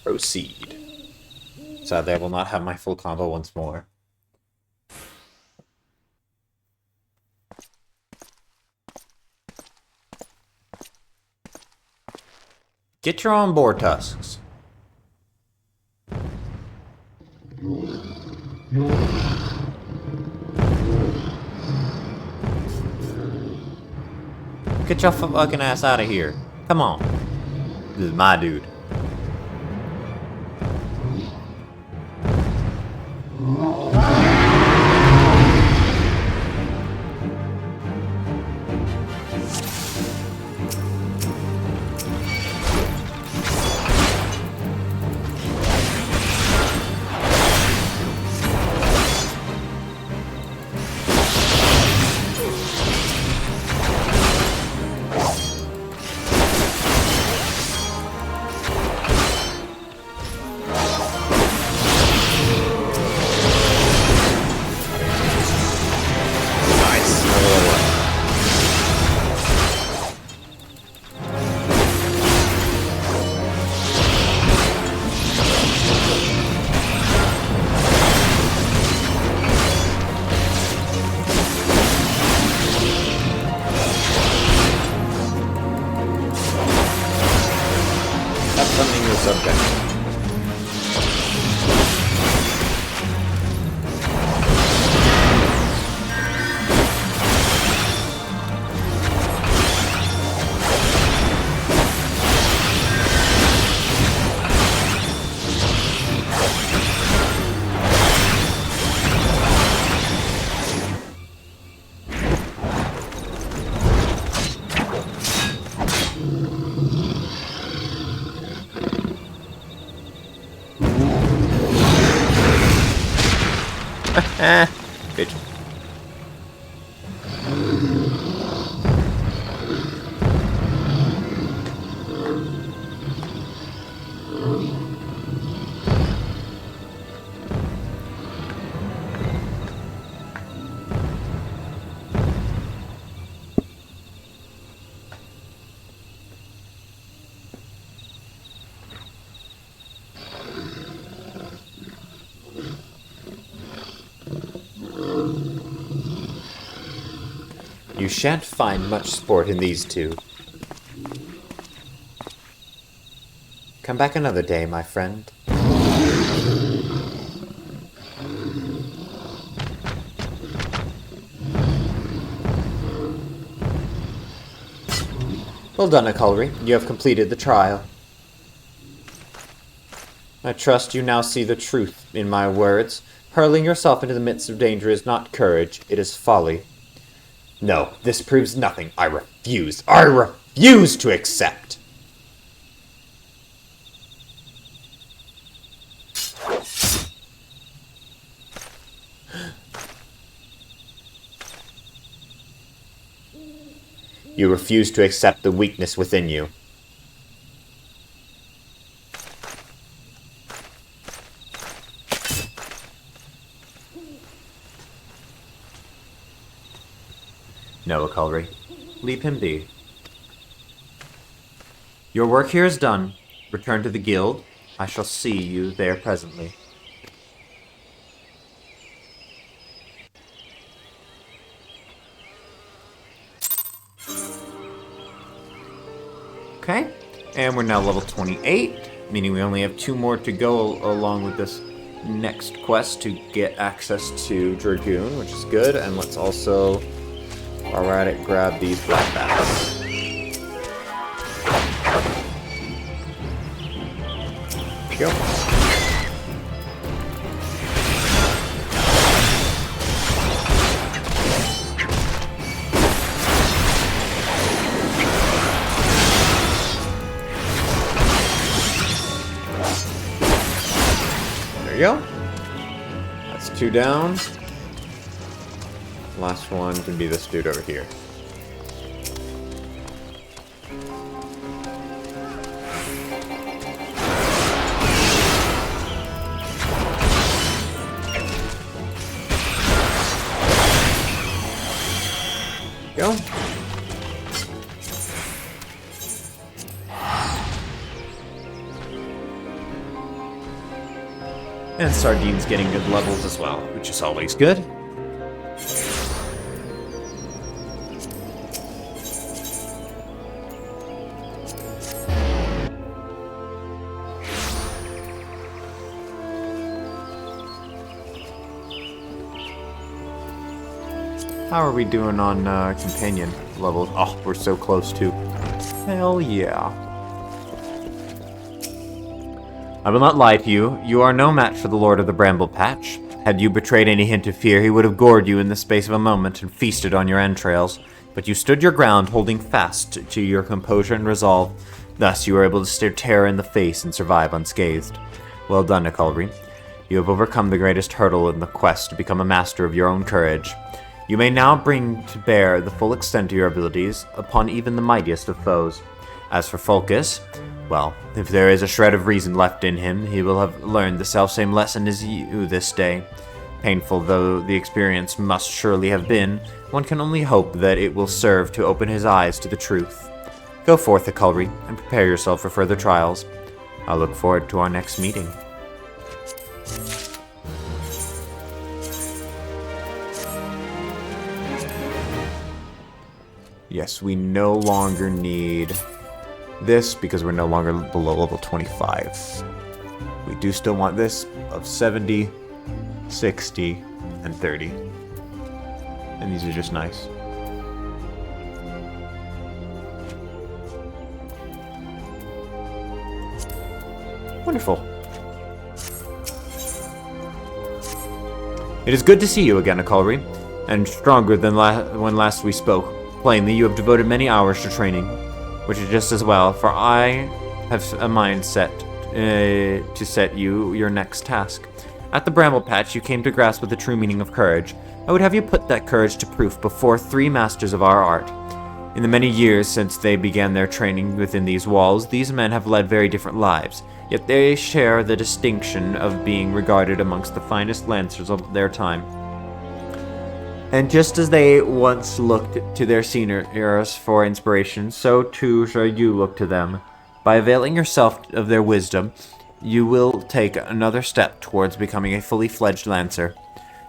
Proceed. Sadly, I will not have my full combo once more. Get your own boar tusks. Get your fucking ass out of here. Come on. This is my dude. Subject. Bitch. You shan't find much sport in these two. Come back another day, my friend. Well done, Aculry. You have completed the trial. I trust you now see the truth in my words. Hurling yourself into the midst of danger is not courage, it is folly. No, this proves nothing. I refuse. I refuse to accept. You refuse to accept the weakness within you. No, Aculry. Leave him be. Your work here is done. Return to the guild. I shall see you there presently. Okay, and we're now level 28, meaning we only have 2 more to go along with this next quest to get access to Dragoon, which is good. And let's also, while we're at it, grab these black bats. Go. There you go. That's 2 down. Last one can be this dude over here. Go. And Sardine's getting good levels as well, which is always good. How are we doing on companion levels? Oh, we're so close to. Hell yeah. I will not lie to you. You are no match for the Lord of the Bramble Patch. Had you betrayed any hint of fear, he would have gored you in the space of a moment and feasted on your entrails. But you stood your ground, holding fast to your composure and resolve. Thus, you were able to stare terror in the face and survive unscathed. Well done, Aculry. You have overcome the greatest hurdle in the quest to become a master of your own courage. You may now bring to bear the full extent of your abilities upon even the mightiest of foes. As for Fulcus, well, if there is a shred of reason left in him, he will have learned the selfsame lesson as you this day. Painful though the experience must surely have been, one can only hope that it will serve to open his eyes to the truth. Go forth, Aculry, and prepare yourself for further trials. I look forward to our next meeting. Yes, we no longer need this because we're no longer below level 25. We do still want this of 70, 60, and 30. And these are just nice. Wonderful. It is good to see you again, Aculry, and stronger than when last we spoke. Plainly, you have devoted many hours to training, which is just as well, for I have a mind set to set you your next task. At the Bramble Patch, you came to grasp with the true meaning of courage. I would have you put that courage to proof before 3 masters of our art. In the many years since they began their training within these walls, these men have led very different lives, yet they share the distinction of being regarded amongst the finest lancers of their time. And just as they once looked to their seniors for inspiration, so too shall you look to them. By availing yourself of their wisdom, you will take another step towards becoming a fully fledged lancer.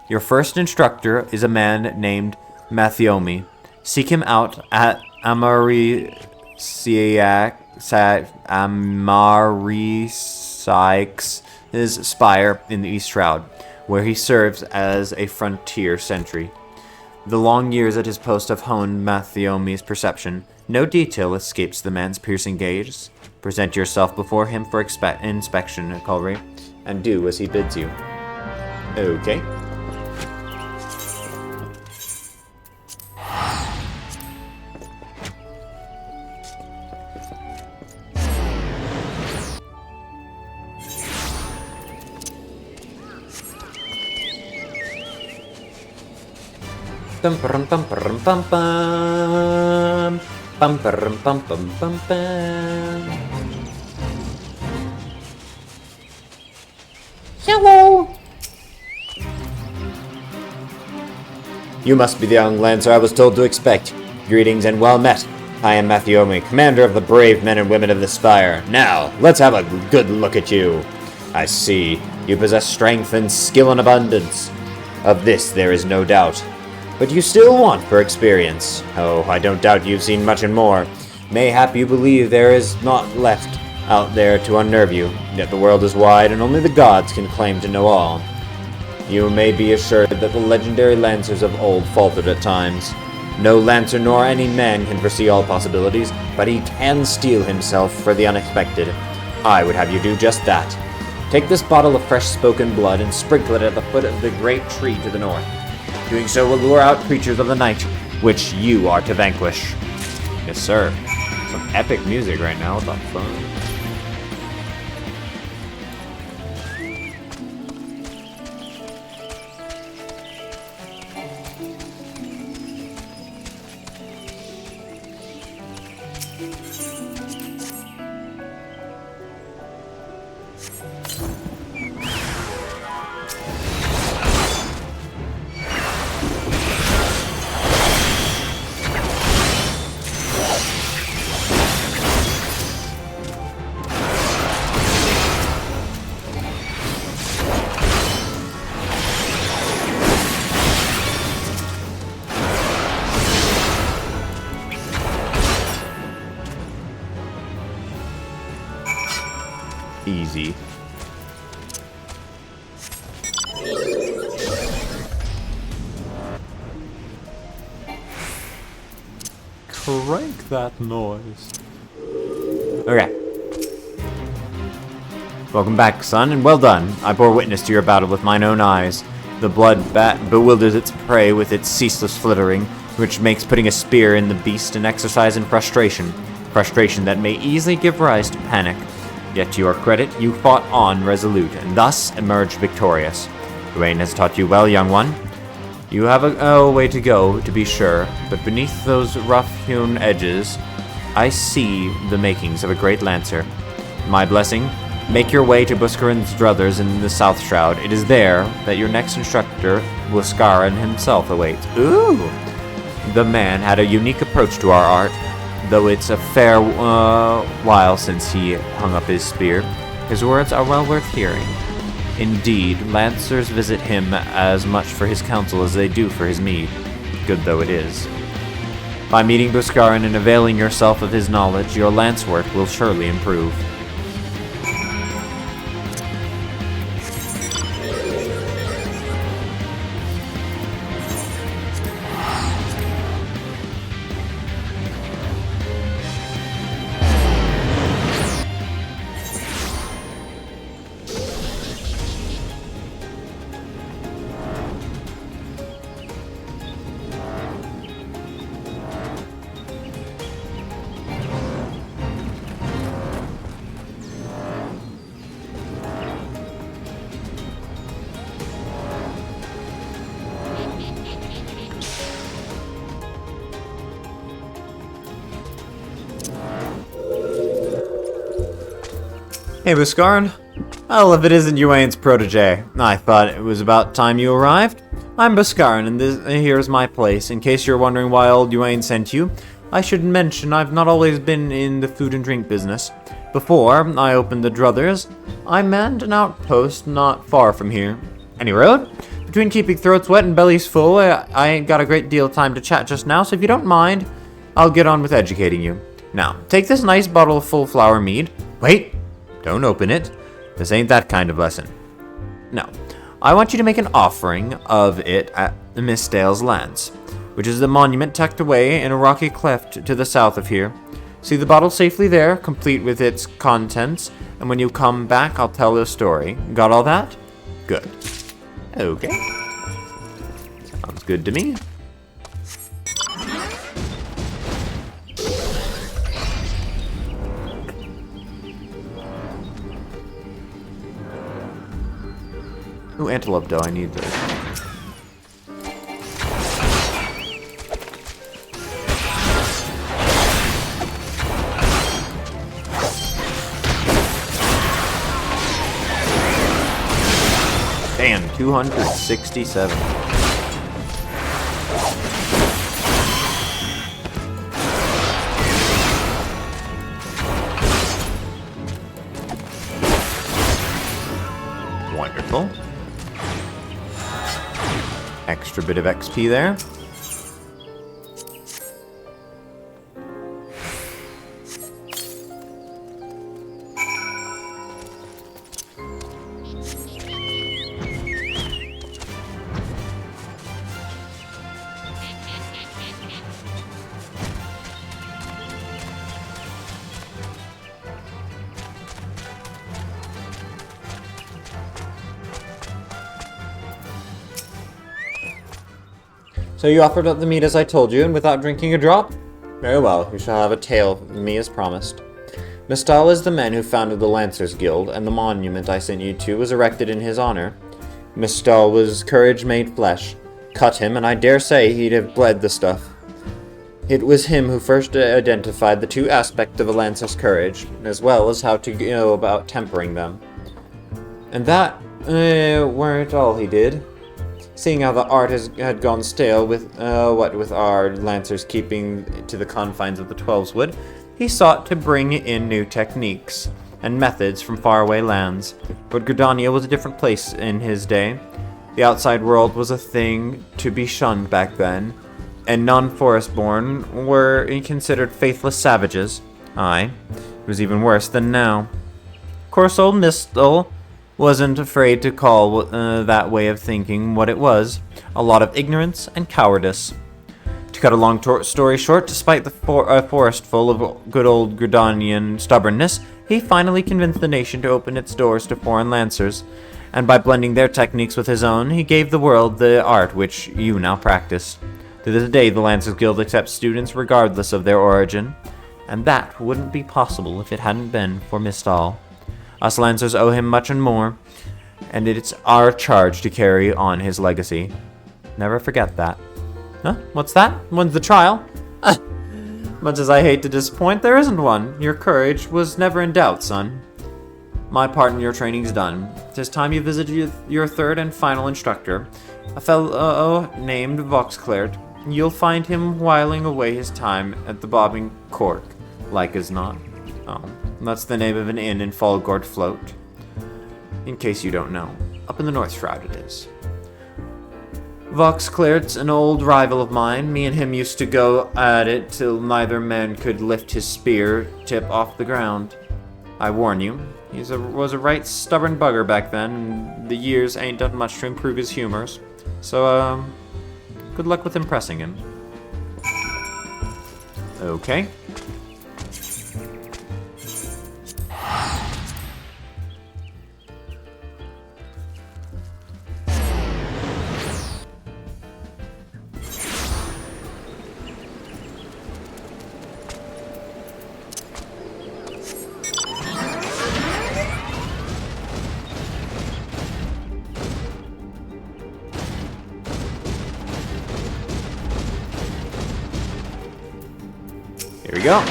Your first instructor is a man named Mathiomi. Seek him out at Amarisykes' spire in the East Shroud, where he serves as a frontier sentry. The long years at his post have honed Mathiomi's perception. No detail escapes the man's piercing gaze. Present yourself before him for inspection, Culry, and do as he bids you. Okay. Bum bum bum bum bum bum bum bum bum bum bum bum. Hello. You must be the young lancer I was told to expect. Greetings and well met. I am Mathiomi, commander of the brave men and women of the Spire. Now, let's have a good look at you. I see. You possess strength and skill in abundance. Of this there is no doubt. But you still want for experience. Oh, I don't doubt you've seen much and more. Mayhap you believe there is naught left out there to unnerve you. Yet the world is wide, and only the gods can claim to know all. You may be assured that the legendary lancers of old faltered at times. No lancer nor any man can foresee all possibilities, but he can steel himself for the unexpected. I would have you do just that. Take this bottle of fresh-spoken blood and sprinkle it at the foot of the great tree to the north. Doing so will lure out creatures of the night, which you are to vanquish. Yes, sir. Some epic music right now. What the fuck? Easy. Crank that noise. Okay. Welcome back, son, and well done. I bore witness to your battle with mine own eyes. The blood bat bewilders its prey with its ceaseless flittering, which makes putting a spear in the beast an exercise in frustration. Frustration that may easily give rise to panic. Yet to your credit, you fought on resolute, and thus emerged victorious. Gawain has taught you well, young one. You have a way to go, to be sure, but beneath those rough-hewn edges, I see the makings of a great lancer. My blessing, make your way to Buscarin's druthers in the South Shroud. It is there that your next instructor, Buscarin himself, awaits. Ooh! The man had a unique approach to our art. Though it's a fair while since he hung up his spear, his words are well worth hearing. Indeed, lancers visit him as much for his counsel as they do for his mead, good though it is. By meeting Buscarin and availing yourself of his knowledge, your lance work will surely improve. Hey, Buscarin. Well, if it isn't Yuane's protege, I thought it was about time you arrived. I'm Buscarin, and here's my place. In case you're wondering why old Yuane sent you, I should mention I've not always been in the food and drink business. Before I opened the druthers, I manned an outpost not far from here. Any road? Between keeping throats wet and bellies full, I ain't got a great deal of time to chat just now, so if you don't mind, I'll get on with educating you. Now, take this nice bottle of full flower mead. Wait! Don't open it. This ain't that kind of lesson. No. I want you to make an offering of it at Miss Dale's lands, which is the monument tucked away in a rocky cleft to the south of here. See the bottle safely there, complete with its contents, and when you come back, I'll tell the story. Got all that? Good. Okay. Sounds good to me. Ooh, antelope dough, I need those. Damn, 267. Wonderful. Extra bit of XP there. So you offered up the meat as I told you, and without drinking a drop? Very well, you shall have a tale from me as promised. Mistal is the man who founded the Lancers Guild, and the monument I sent you to was erected in his honor. Mistal was courage made flesh. Cut him, and I dare say he'd have bled the stuff. It was him who first identified the two aspects of a Lancer's courage, as well as how to go about tempering them. And that weren't all he did. Seeing how the art had gone stale with our Lancers keeping to the confines of the Twelveswood, he sought to bring in new techniques and methods from faraway lands. But Gridania was a different place in his day. The outside world was a thing to be shunned back then, and non-forest-born were considered faithless savages. Aye, it was even worse than now. Of course, old Mistal wasn't afraid to call that way of thinking what it was, a lot of ignorance and cowardice. To cut a long story short, despite the forest full of good old Gridanian stubbornness, he finally convinced the nation to open its doors to foreign lancers, and by blending their techniques with his own, he gave the world the art which you now practice. To this day, the Lancers Guild accepts students regardless of their origin, and that wouldn't be possible if it hadn't been for Mistal. Us Lancers owe him much and more, and it's our charge to carry on his legacy. Never forget that. Huh? What's that? When's the trial? Much as I hate to disappoint, there isn't one. Your courage was never in doubt, son. My part in your training's done. 'Tis time you visited your third and final instructor, a fellow named Voxclair. You'll find him whiling away his time at the Bobbing Cork, like as not. Oh, that's the name of an inn in Fallgord Float. In case you don't know, up in the North Shroud it is. Voxclair's an old rival of mine. Me and him used to go at it till neither man could lift his spear tip off the ground. I warn you, he was a right stubborn bugger back then, and the years ain't done much to improve his humors. So, good luck with impressing him. Okay. Here we go.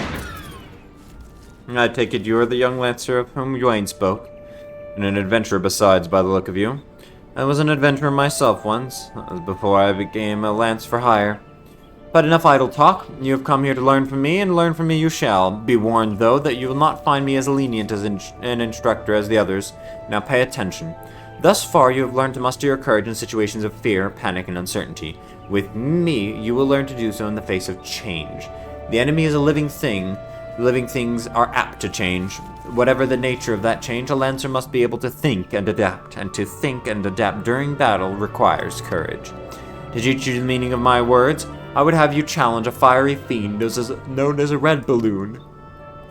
I take it you're the young lancer of whom Dwayne spoke. And an adventurer besides, by the look of you. I was an adventurer myself once. That was before I became a lance for hire. But enough idle talk. You have come here to learn from me, and learn from me you shall. Be warned, though, that you will not find me as lenient as an instructor as the others. Now pay attention. Thus far, you have learned to muster your courage in situations of fear, panic, and uncertainty. With me, you will learn to do so in the face of change. The enemy is a living thing. Living things are apt to change. Whatever the nature of that change, a Lancer must be able to think and adapt, and to think and adapt during battle requires courage. To teach you the meaning of my words, I would have you challenge a fiery fiend known as a red balloon.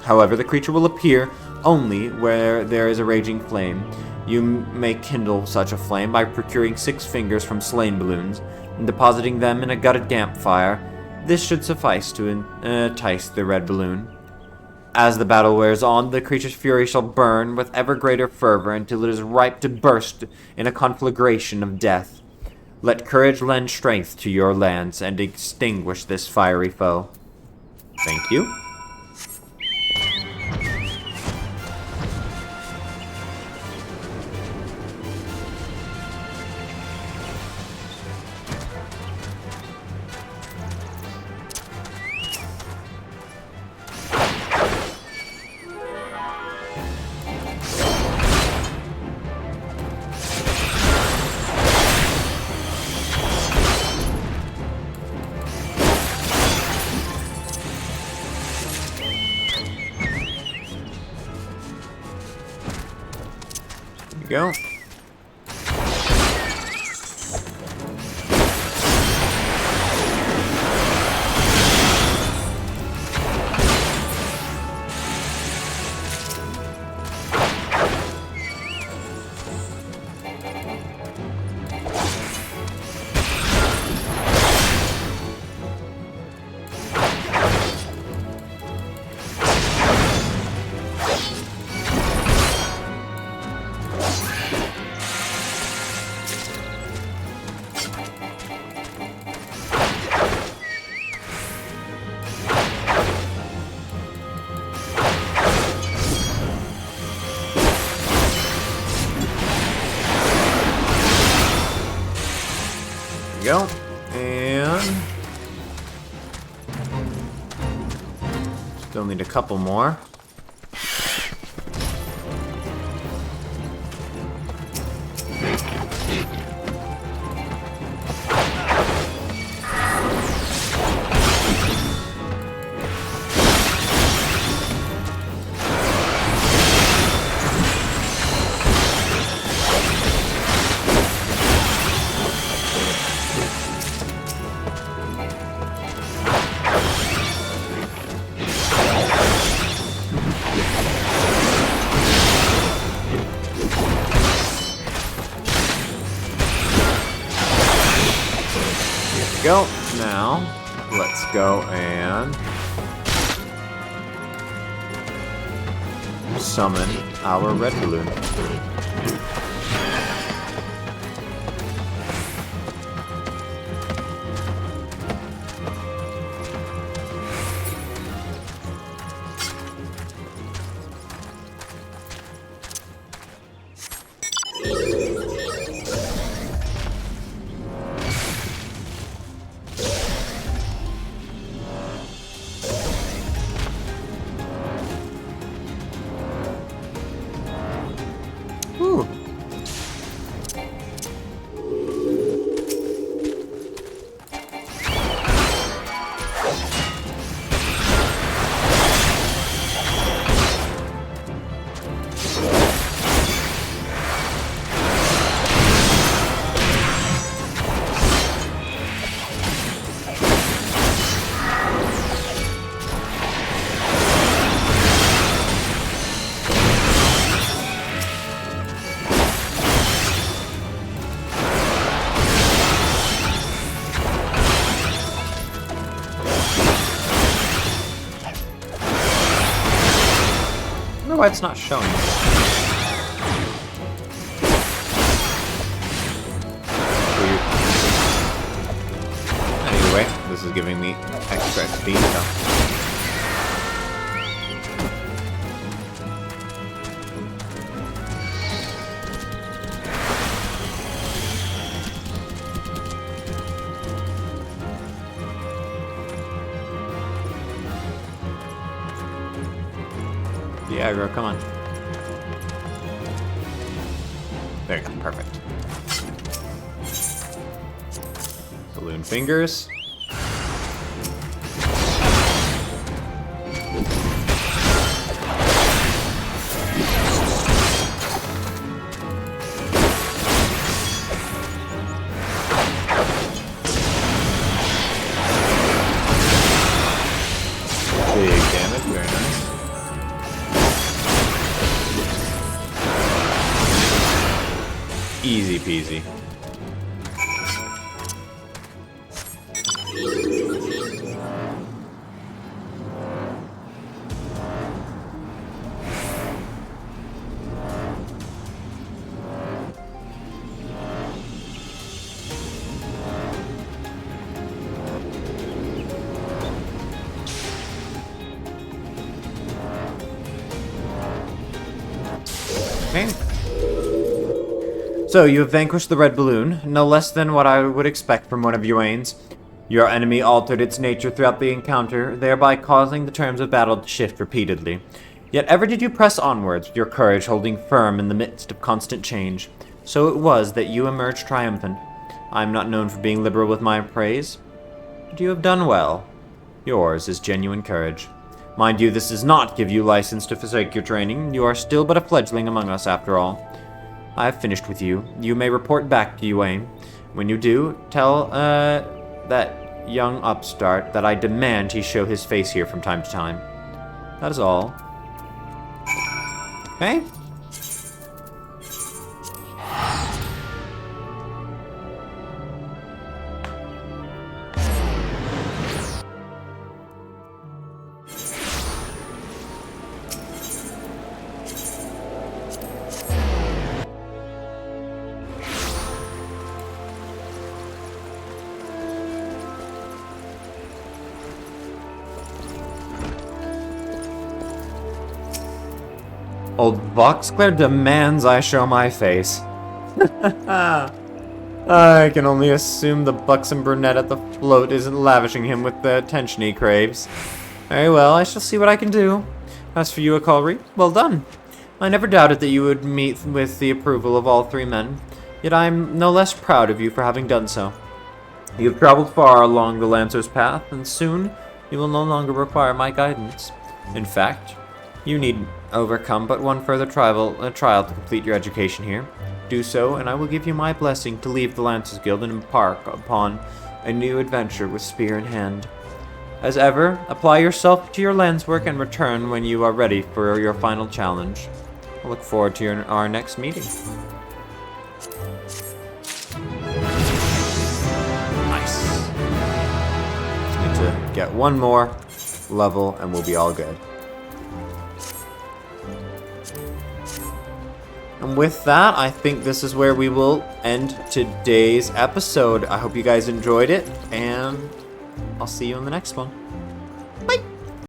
However, the creature will appear only where there is a raging flame. You may kindle such a flame by procuring 6 fingers from slain balloons and depositing them in a gutted campfire. This should suffice to entice the red balloon. As the battle wears on, the creature's fury shall burn with ever greater fervor until it is ripe to burst in a conflagration of death. Let courage lend strength to your lance and extinguish this fiery foe. Thank you. Go. Go. And still need a couple more. Go. Now, let's go and summon our red balloon. Ooh. I wonder why it's not showing. Weird. Either way, this is giving me extra XP, so. The aggro, come on. There you go, perfect. Balloon fingers. Big damage, very nice. Easy peasy. Okay. So, you have vanquished the red balloon, no less than what I would expect from one of your Ains. Your enemy altered its nature throughout the encounter, thereby causing the terms of battle to shift repeatedly. Yet ever did you press onwards, your courage holding firm in the midst of constant change. So it was that you emerged triumphant. I am not known for being liberal with my praise, but you have done well. Yours is genuine courage. Mind you, this does not give you license to forsake your training. You are still but a fledgling among us, after all. I have finished with you. You may report back to Yue. When you do, tell, that young upstart that I demand he show his face here from time to time. That is all. Okay? Old Boxclair demands I show my face. I can only assume the buxom brunette at the float isn't lavishing him with the attention he craves. Very well, I shall see what I can do. As for you, Akalri, well done. I never doubted that you would meet with the approval of all three men, yet I am no less proud of you for having done so. You have traveled far along the Lancer's path, and soon you will no longer require my guidance. In fact, you need overcome but one further trial to complete your education here. Do so, and I will give you my blessing to leave the Lancers Guild and embark upon a new adventure with spear in hand. As ever, apply yourself to your lens work and return when you are ready for your final challenge. I look forward to our next meeting. Nice. Just need to get one more level and we'll be all good. And with that, I think this is where we will end today's episode. I hope you guys enjoyed it, and I'll see you in the next one. Bye!